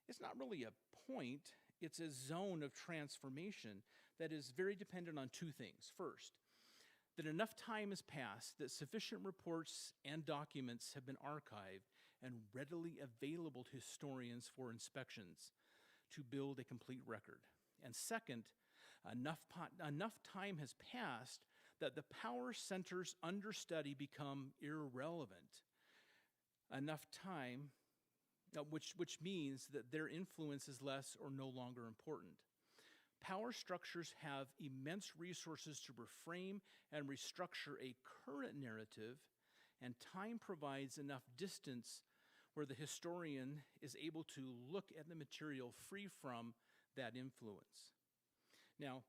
It's not really a point, it's a zone of transformation that is very dependent on two things. First, that enough time has passed that sufficient reports and documents have been archived and readily available to historians for inspections to build a complete record. And second, enough time has passed that the power centers under study become irrelevant. Enough time, which means that their influence is less or no longer important. Power structures have immense resources to reframe and restructure a current narrative, and time provides enough distance where the historian is able to look at the material free from that influence. Now,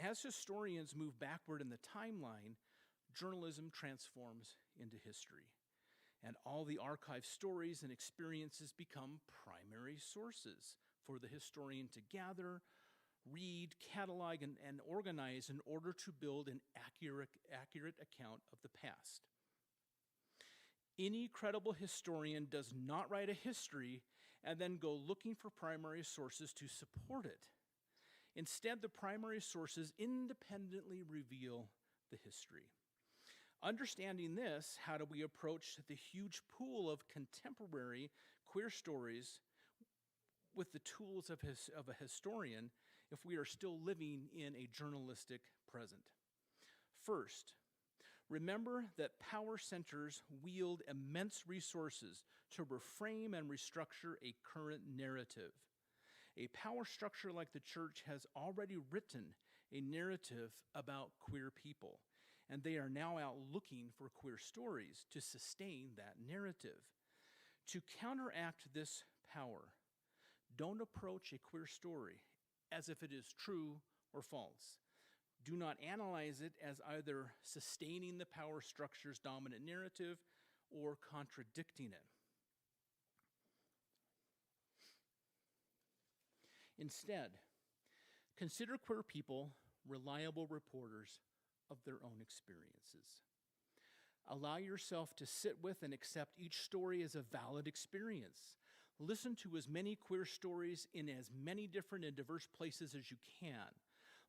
as historians move backward in the timeline, journalism transforms into history, and all the archived stories and experiences become primary sources for the historian to gather, read, catalog, and organize in order to build an accurate account of the past. Any credible historian does not write a history and then go looking for primary sources to support it. Instead, the primary sources independently reveal the history. Understanding this, how do we approach the huge pool of contemporary queer stories with the tools of a historian if we are still living in a journalistic present? First, remember that power centers wield immense resources to reframe and restructure a current narrative. A power structure like the church has already written a narrative about queer people, and they are now out looking for queer stories to sustain that narrative. To counteract this power, Don't approach a queer story as if it is true or false. Do not analyze it as either sustaining the power structure's dominant narrative or contradicting it. Instead, consider queer people reliable reporters of their own experiences. Allow yourself to sit with and accept each story as a valid experience. Listen to as many queer stories in as many different and diverse places as you can.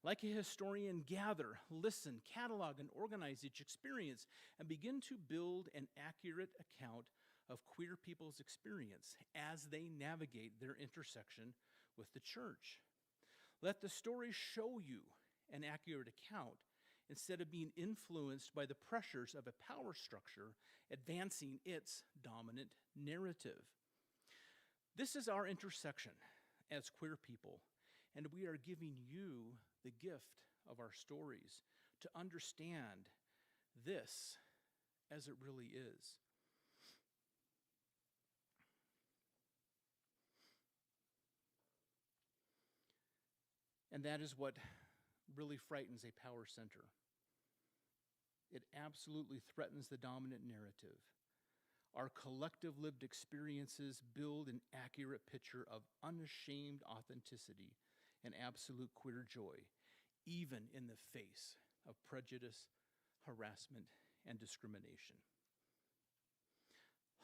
Like a historian, gather, listen, catalog, and organize each experience, and begin to build an accurate account of queer people's experience as they navigate their intersection with the church. Let the story show you an accurate account instead of being influenced by the pressures of a power structure advancing its dominant narrative. This is our intersection as queer people, and we are giving you the gift of our stories to understand this as it really is. And that is what really frightens a power center. It absolutely threatens the dominant narrative. Our collective lived experiences build an accurate picture of unashamed authenticity and absolute queer joy, even in the face of prejudice, harassment, and discrimination.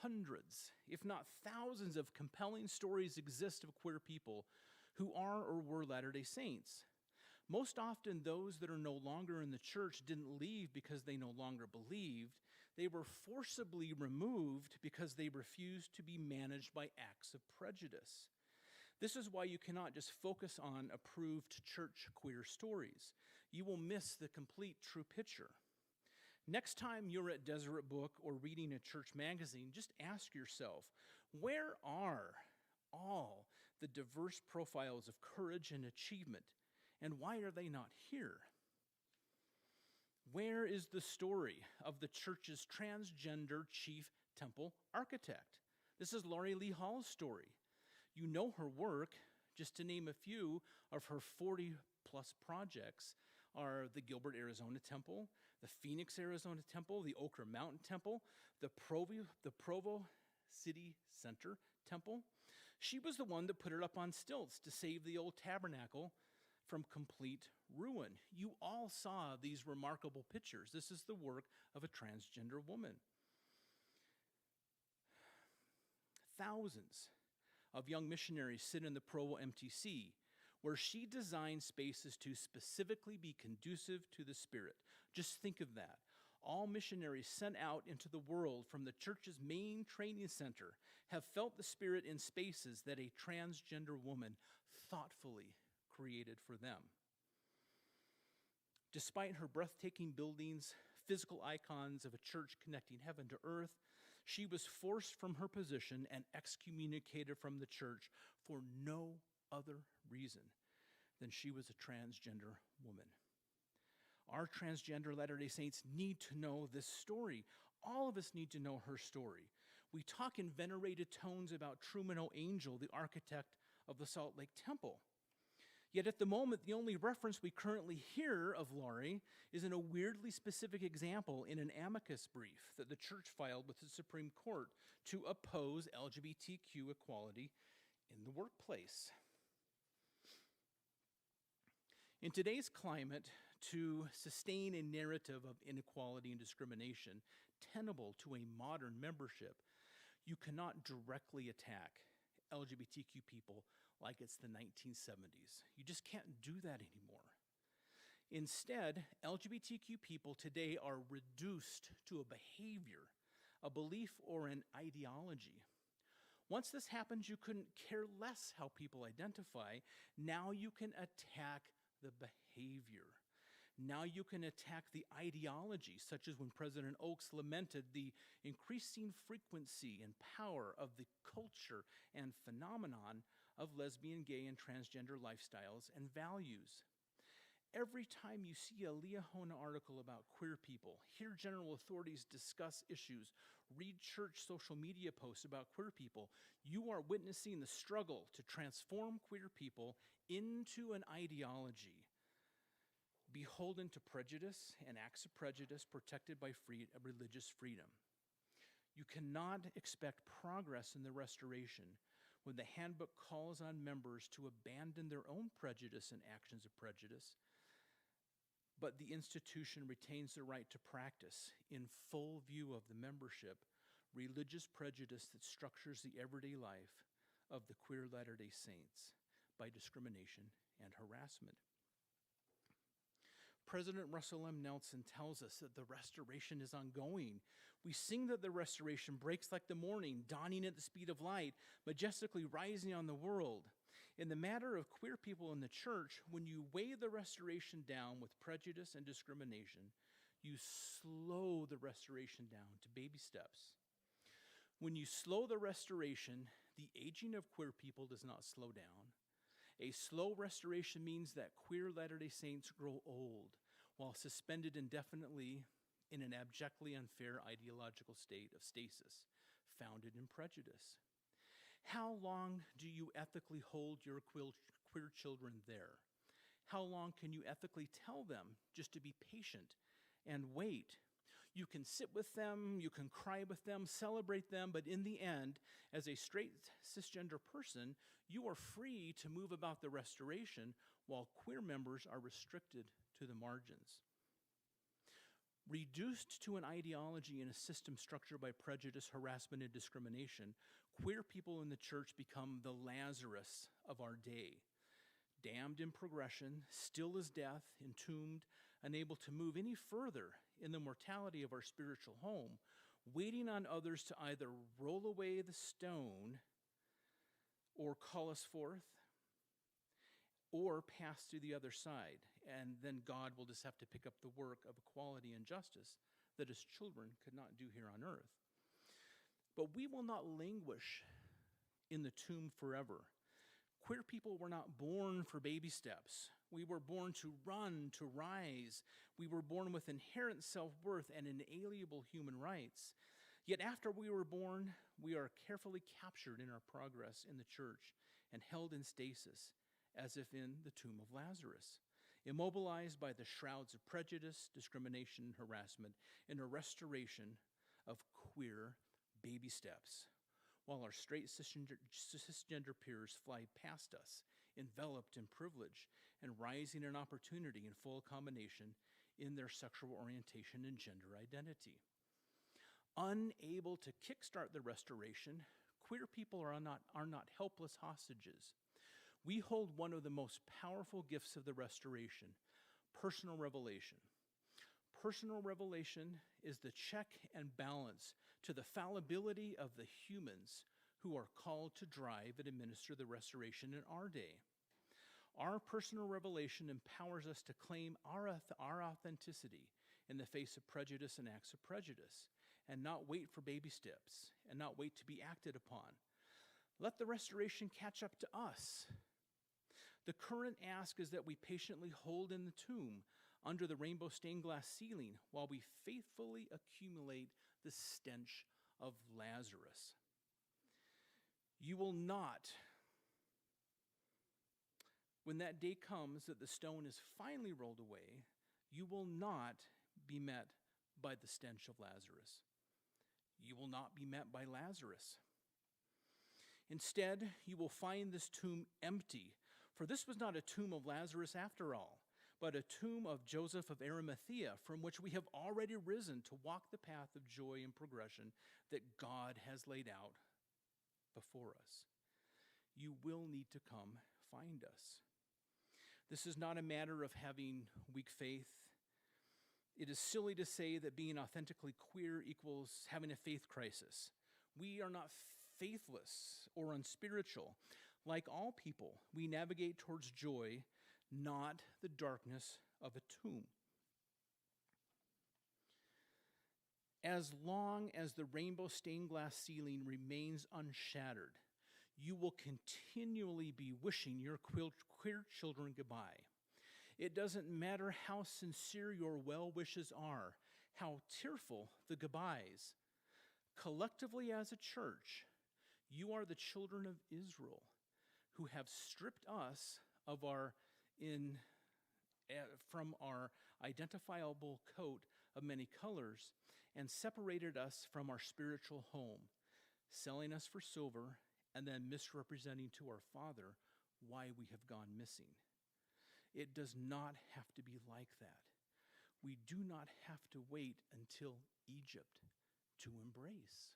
Hundreds, if not thousands, of compelling stories exist of queer people who are or were Latter-day Saints. Most often, those that are no longer in the church didn't leave because they no longer believed. They were forcibly removed because they refused to be managed by acts of prejudice. This is why you cannot just focus on approved church queer stories. You will miss the complete true picture. Next time you're at Deseret Book or reading a church magazine, just ask yourself, where are all the diverse profiles of courage and achievement, and why are they not here? Where is the story of the church's transgender chief temple architect? This is Laurie Lee Hall's story. You know her work. Just to name a few of her 40-plus projects are the Gilbert, Arizona Temple, the Phoenix, Arizona Temple, the Okra Mountain Temple, the Provo City Center Temple. She was the one that put it up on stilts to save the old tabernacle from complete ruin. You all saw these remarkable pictures. This is the work of a transgender woman. Thousands of young missionaries sit in the Provo MTC, where she designed spaces to specifically be conducive to the Spirit. Just think of that. All missionaries sent out into the world from the church's main training center have felt the Spirit in spaces that a transgender woman thoughtfully created for them. Despite her breathtaking buildings, physical icons of a church connecting heaven to earth, she was forced from her position and excommunicated from the church for no other reason than she was a transgender woman. Our transgender Latter-day Saints need to know this story. All of us need to know her story. We talk in venerated tones about Truman O. Angel, the architect of the Salt Lake Temple. Yet at the moment, the only reference we currently hear of Laurie is in a weirdly specific example in an amicus brief that the church filed with the Supreme Court to oppose LGBTQ equality in the workplace. In today's climate, to sustain a narrative of inequality and discrimination tenable to a modern membership, you cannot directly attack LGBTQ people like it's the 1970s. You just can't do that anymore. Instead, LGBTQ people today are reduced to a behavior, a belief, or an ideology. Once this happens, you couldn't care less how people identify. Now you can attack the behavior. Now you can attack the ideology, such as when President Oaks lamented the increasing frequency and power of the culture and phenomenon of lesbian, gay, and transgender lifestyles and values. Every time you see a Liahona article about queer people, hear general authorities discuss issues, read church social media posts about queer people, you are witnessing the struggle to transform queer people into an ideology beholden to prejudice and acts of prejudice protected by religious freedom. You cannot expect progress in the restoration when the handbook calls on members to abandon their own prejudice and actions of prejudice, but the institution retains the right to practice, in full view of the membership, religious prejudice that structures the everyday life of the queer Latter-day Saints by discrimination and harassment. President Russell M. Nelson tells us that the restoration is ongoing. We sing that the restoration breaks like the morning, dawning at the speed of light, majestically rising on the world. In the matter of queer people in the church, when you weigh the restoration down with prejudice and discrimination, you slow the restoration down to baby steps. When you slow the restoration, the aging of queer people does not slow down. A slow restoration means that queer Latter-day Saints grow old while suspended indefinitely in an abjectly unfair ideological state of stasis founded in prejudice. How long do you ethically hold your queer children there? How long can you ethically tell them just to be patient and wait? You can sit with them, you can cry with them, celebrate them, but in the end, as a straight cisgender person, you are free to move about the restoration while queer members are restricted to the margins. Reduced to an ideology and a system structured by prejudice, harassment, and discrimination, queer people in the church become the Lazarus of our day. Damned in progression, still as death, entombed, unable to move any further in the mortality of our spiritual home, waiting on others to either roll away the stone or call us forth, or pass to the other side. And then God will just have to pick up the work of equality and justice that his children could not do here on earth. But we will not languish in the tomb forever. Queer people were not born for baby steps. We were born to run, to rise. We were born with inherent self-worth and inalienable human rights. Yet after we were born, we are carefully captured in our progress in the church and held in stasis, as if in the tomb of Lazarus, immobilized by the shrouds of prejudice, discrimination, harassment, in a restoration of queer baby steps, while our straight cisgender peers fly past us, enveloped in privilege and rising in opportunity and full combination in their sexual orientation and gender identity. Unable to kickstart the restoration, queer people are not helpless hostages. We hold one of the most powerful gifts of the restoration, personal revelation. Personal revelation is the check and balance to the fallibility of the humans who are called to drive and administer the restoration in our day. Our personal revelation empowers us to claim our authenticity in the face of prejudice and acts of prejudice, and not wait for baby steps, and not wait to be acted upon. Let the restoration catch up to us. The current ask is that we patiently hold in the tomb under the rainbow stained glass ceiling while we faithfully accumulate the stench of Lazarus. You will not, when that day comes that the stone is finally rolled away, you will not be met by the stench of Lazarus. You will not be met by Lazarus. Instead, you will find this tomb empty, for this was not a tomb of Lazarus after all, but a tomb of Joseph of Arimathea, from which we have already risen to walk the path of joy and progression that God has laid out before us. You will need to come find us. This is not a matter of having weak faith. It is silly to say that being authentically queer equals having a faith crisis. We are not faithless or unspiritual. Like all people, we navigate towards joy, not the darkness of a tomb. As long as the rainbow stained glass ceiling remains unshattered, you will continually be wishing your queer children goodbye. It doesn't matter how sincere your well wishes are, how tearful the goodbyes. Collectively as a church, you are the children of Israel who have stripped us of from our identifiable coat of many colors and separated us from our spiritual home, selling us for silver and then misrepresenting to our Father why we have gone missing. It does not have to be like that. We do not have to wait until Egypt to embrace.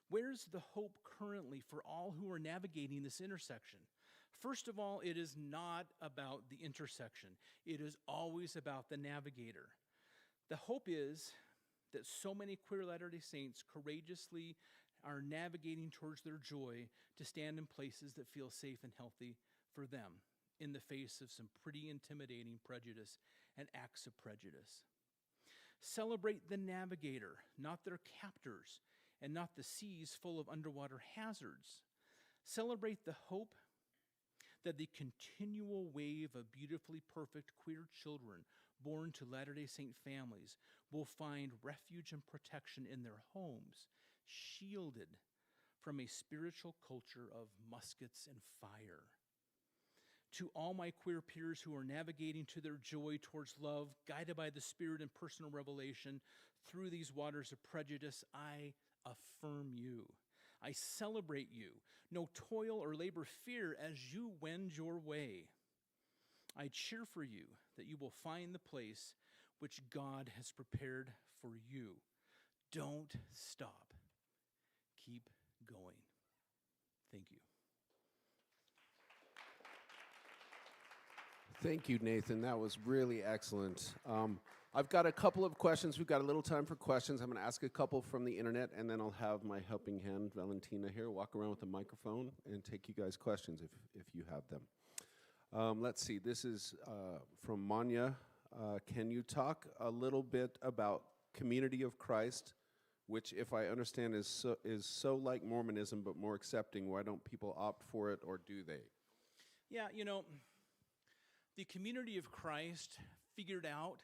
Where's the hope currently for all who are navigating this intersection? First of all, it is not about the intersection. It is always about the navigator. The hope is that so many queer Latter-day Saints courageously are navigating towards their joy to stand in places that feel safe and healthy for them in the face of some pretty intimidating prejudice and acts of prejudice. Celebrate the navigator, not their captors, and not the seas full of underwater hazards. Celebrate the hope that the continual wave of beautifully perfect queer children born to Latter-day Saint families will find refuge and protection in their homes, shielded from a spiritual culture of muskets and fire. To all my queer peers who are navigating to their joy towards love, guided by the Spirit and personal revelation through these waters of prejudice, I affirm you. I celebrate you. No toil or labor fear as you wend your way. I cheer for you that you will find the place which God has prepared for you. Don't stop. Keep going. Thank you. Thank you, Nathan. That was really excellent. I've got a couple of questions. We've got a little time for questions. I'm going to ask a couple from the internet, and then I'll have my helping hand, Valentina, here, walk around with a microphone and take you guys' questions if you have them. Let's see. This is from Manya. Can you talk a little bit about Community of Christ, which, if I understand, is so like Mormonism but more accepting? Why don't people opt for it, or do they? Yeah, the Community of Christ figured out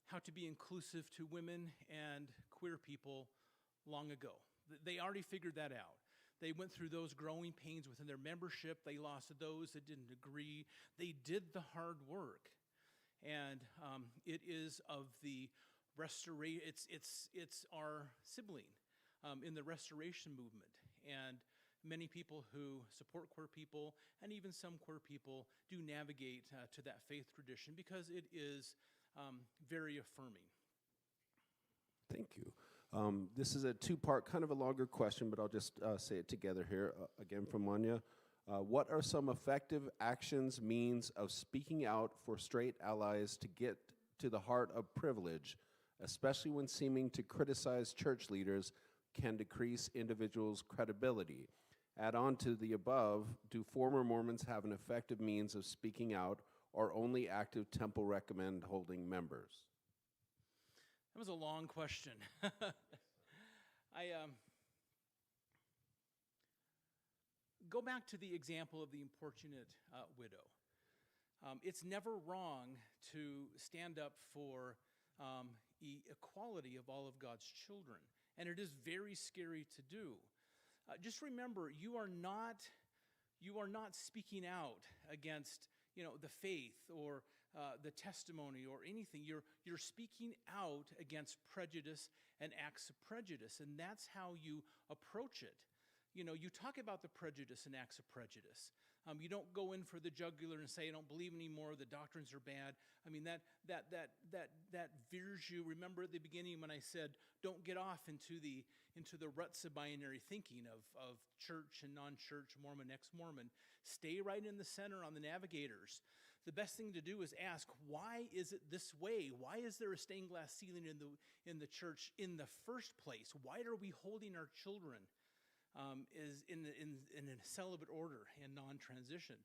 how to be inclusive to women and queer people long ago. They already figured that out. They went through those growing pains within their membership. They lost those that didn't agree. They did the hard work. And it is of the restoration, it's our sibling in the restoration movement. And many people who support queer people, and even some queer people, do navigate to that faith tradition because it is very affirming. Thank you. This is a two-part, kind of a longer question, but I'll just say it together here. Again from Manya. What are some effective actions, means of speaking out for straight allies to get to the heart of privilege, especially when seeming to criticize church leaders can decrease individuals' credibility? Add on to the above, do former Mormons have an effective means of speaking out, or only active temple recommend holding members? That was a long question. I go back to the example of the importunate widow. It's never wrong to stand up for equality of all of God's children, and it is very scary to do. Just remember, you are not speaking out against the faith or the testimony or anything. You're speaking out against prejudice and acts of prejudice, and that's how you approach it. You talk about the prejudice and acts of prejudice. You don't go in for the jugular and say, I don't believe anymore, the doctrines are bad. I mean, that veers you. Remember at the beginning when I said, don't get off into the ruts of binary thinking of church and non-church, Mormon, ex-Mormon. Stay right in the center on the navigators. The best thing to do is ask, why is it this way? Why is there a stained glass ceiling in the church in the first place? Why are we holding our children is in a celibate order and non-transitioned?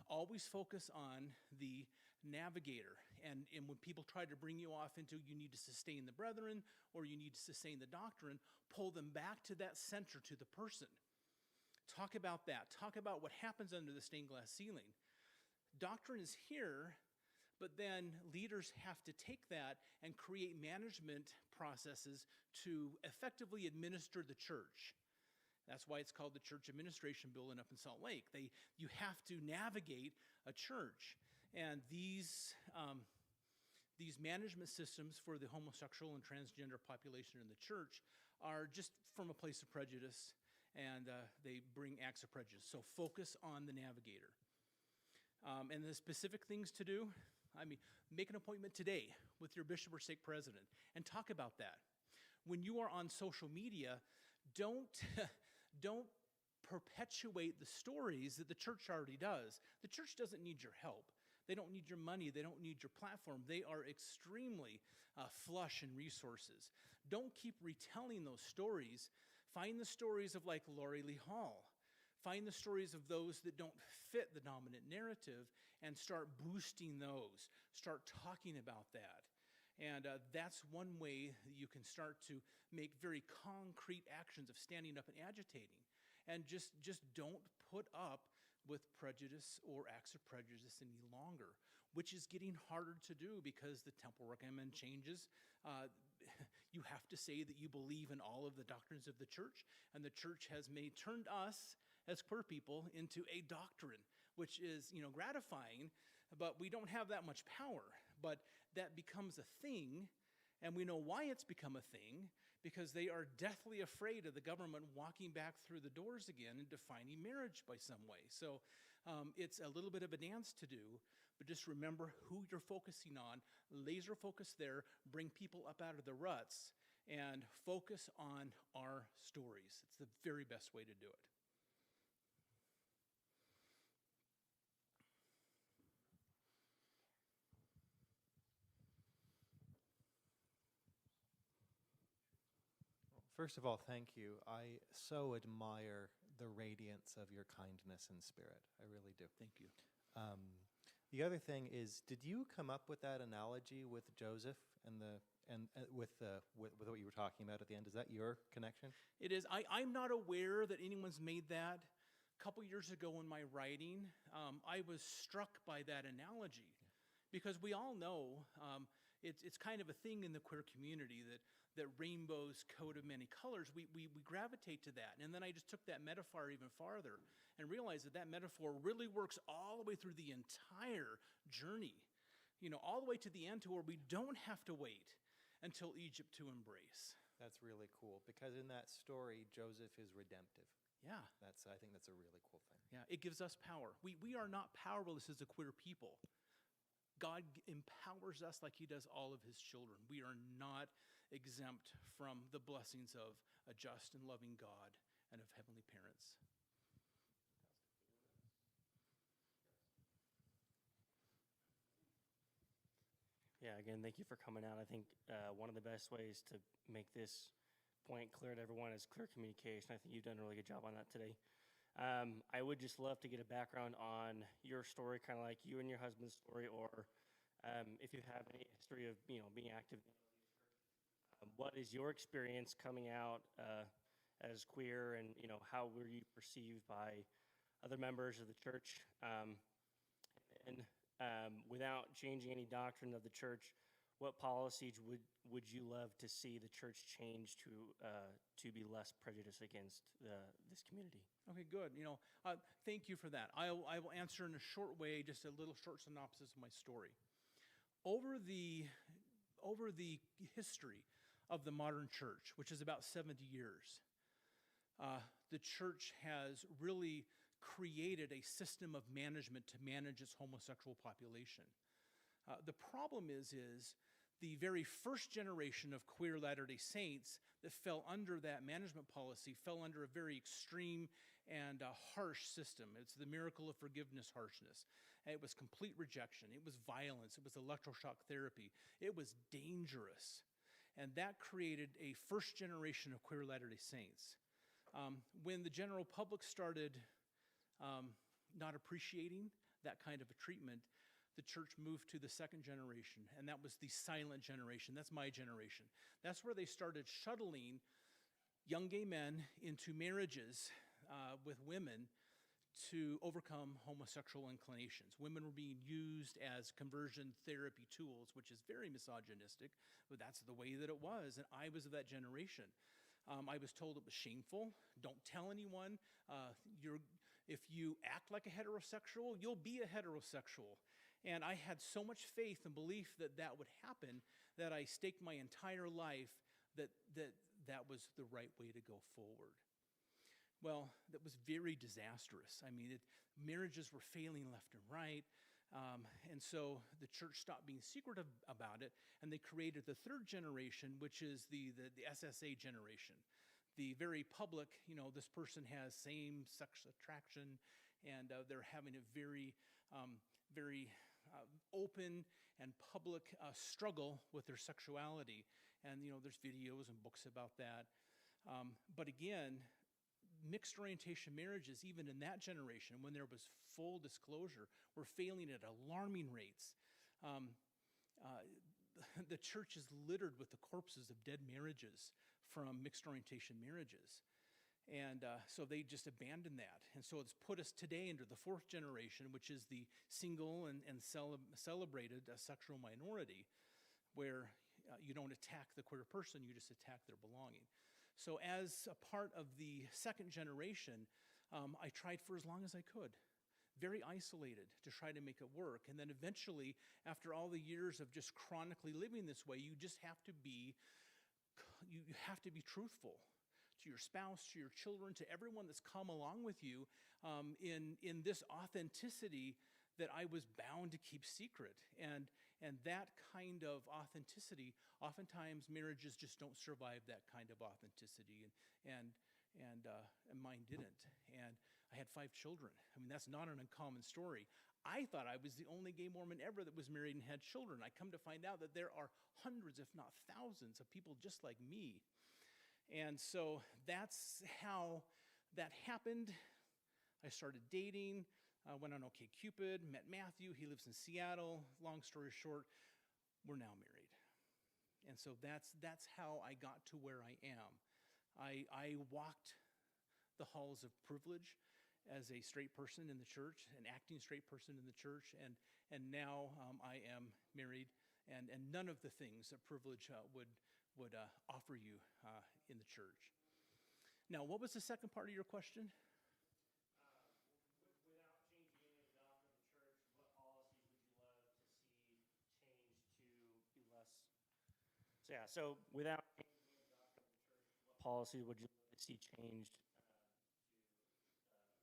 Always focus on the navigator. And when people try to bring you off into you need to sustain the brethren or you need to sustain the doctrine, pull them back to that center, to the person. Talk about that. Talk about what happens under the stained glass ceiling. doctrine is here, but then leaders have to take that and create management processes to effectively administer the church. That's why it's called the Church Administration Building up in Salt Lake. You have to navigate a church. And these management systems for the homosexual and transgender population in the church are just from a place of prejudice, and they bring acts of prejudice. So focus on the navigator. And the specific things to do, make an appointment today with your bishop or stake president and talk about that. When you are on social media, don't perpetuate the stories that the church already does. The church doesn't need your help. They don't need your money. They don't need your platform. They are extremely flush in resources. Don't keep retelling those stories. Find the stories of like Lori Lee Hall. Find the stories of those that don't fit the dominant narrative and start boosting those. Start talking about that. And that's one way that you can start to make very concrete actions of standing up and agitating. And just don't put up with prejudice or acts of prejudice any longer, which is getting harder to do because the temple recommend changes. You have to say that you believe in all of the doctrines of the church, and the church has turned us as queer people into a doctrine, which is gratifying, but we don't have that much power. But that becomes a thing, and we know why it's become a thing, because they are deathly afraid of the government walking back through the doors again and defining marriage by some way. So it's a little bit of a dance to do, but just remember who you're focusing on, laser focus there, bring people up out of the ruts, and focus on our stories. It's the very best way to do it. First of all, thank you. I so admire the radiance of your kindness and spirit. I really do. Thank you. The other thing is, did you come up with that analogy with Joseph and with what you were talking about at the end? Is that your connection? It is. I'm not aware that anyone's made that. A couple years ago in my writing, I was struck by that analogy, because we all know it's kind of a thing in the queer community that rainbows coat of many colors. We gravitate to that. And then I just took that metaphor even farther and realized that metaphor really works all the way through the entire journey, all the way to the end, to where we don't have to wait until Egypt to embrace. That's really cool, because in that story, Joseph is redemptive. Yeah. I think that's a really cool thing. Yeah, it gives us power. We are not powerless as a queer people. God empowers us like he does all of his children. We are not exempt from the blessings of a just and loving God and of heavenly parents. Yeah, again, thank you for coming out. I think one of the best ways to make this point clear to everyone is clear communication. I think you've done a really good job on that today. I would just love to get a background on your story, kind of like you and your husband's story, or if you have any history of being active. What is your experience coming out as queer, and how were you perceived by other members of the church? And without changing any doctrine of the church, what policies would you love to see the church change to be less prejudiced against this community? Okay, good. Thank you for that. I will answer in a short way, just a little short synopsis of my story. Over the history of the modern church, which is about 70 years, the church has really created a system of management to manage its homosexual population. The problem is the very first generation of queer Latter-day Saints that fell under that management policy fell under a very extreme and harsh system. It's the miracle of forgiveness harshness. It was complete rejection. It was violence. It was electroshock therapy. It was dangerous. And that created a first generation of queer Latter-day Saints. When the general public started not appreciating that kind of a treatment, the church moved to the second generation, and that was the silent generation. That's my generation. That's where they started shuttling young gay men into marriages with women to overcome homosexual inclinations. Women were being used as conversion therapy tools, which is very misogynistic, but that's the way that it was, and I was of that generation. I was told it was shameful. Don't tell anyone. If you act like a heterosexual, you'll be a heterosexual. And I had so much faith and belief that that would happen that I staked my entire life that was the right way to go forward. Well, that was very disastrous. I mean, marriages were failing left and right. And so the church stopped being secretive about it, and they created the third generation, which is the SSA generation. The very public, this person has same-sex attraction, and they're having a very open and public struggle with their sexuality. And, there's videos and books about that. But again, mixed orientation marriages, even in that generation, when there was full disclosure, were failing at alarming rates. The church is littered with the corpses of dead marriages from mixed orientation marriages. And so they just abandoned that. And so it's put us today into the fourth generation, which is the single and celebrated sexual minority, where you don't attack the queer person, you just attack their belonging. So as a part of the second generation, I tried for as long as I could, very isolated, to try to make it work. And then eventually, after all the years of just chronically living this way, you just have to be truthful to your spouse, to your children, to everyone that's come along with you in this authenticity that I was bound to keep secret. And that kind of authenticity, oftentimes marriages just don't survive that kind of authenticity, and mine didn't. And I had 5 children. I mean, that's not an uncommon story. I thought I was the only gay Mormon ever that was married and had children. I come to find out that there are hundreds, if not thousands, of people just like me. And so that's how that happened. I started dating. Went on OkCupid, met Matthew. He lives in Seattle. Long story short, we're now married. And so that's how I got to where I am. I walked the halls of privilege as a straight person in the church, an acting straight person in the church, and now I am married, and none of the things that privilege would offer you in the church. Now, what was the second part of your question? So without changing the doctrine of the church, what policy would you like to see changed to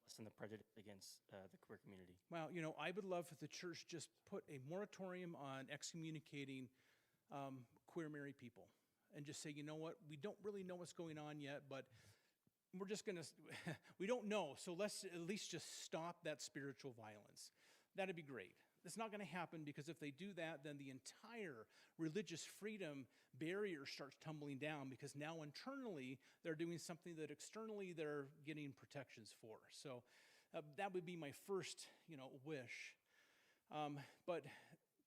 lessen the prejudice against the queer community? Well, I would love if the church just put a moratorium on excommunicating queer married people and just say, you know what, we don't really know what's going on yet, but we're just going to, we don't know, so let's at least just stop that spiritual violence. That'd be great. It's not going to happen, because if they do that, then the entire religious freedom barrier starts tumbling down, because now internally they're doing something that externally they're getting protections for. So that would be my first, wish. But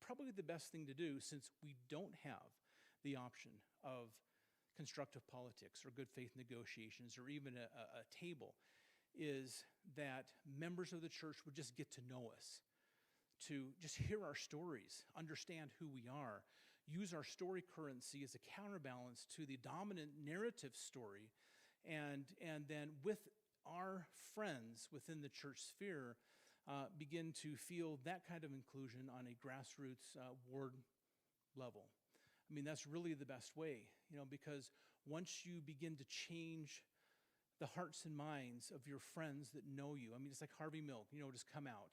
probably the best thing to do, since we don't have the option of constructive politics or good faith negotiations or even a table, is that members of the church would just get to know us, to just hear our stories, understand who we are, use our story currency as a counterbalance to the dominant narrative story, and then with our friends within the church sphere, begin to feel that kind of inclusion on a grassroots ward level. I mean, that's really the best way, because once you begin to change the hearts and minds of your friends that know you, I mean, it's like Harvey Milk, just come out.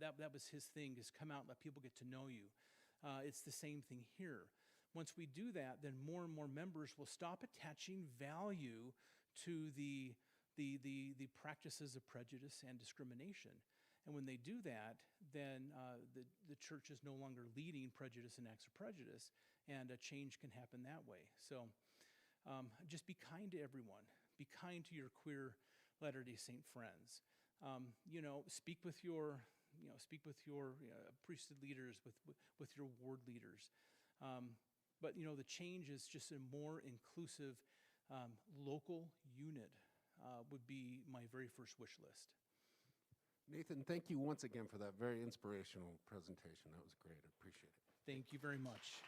That was his thing, is come out and let people get to know you. It's the same thing here. Once we do that, then more and more members will stop attaching value to the practices of prejudice and discrimination. And when they do that, then the church is no longer leading prejudice and acts of prejudice, and a change can happen that way. So just be kind to everyone. Be kind to your queer Latter-day Saint friends. Speak with your priesthood leaders, with your ward leaders. But the change is just a more inclusive local unit would be my very first wish list. Nathan, thank you once again for that very inspirational presentation. That was great. I appreciate it. Thank you very much.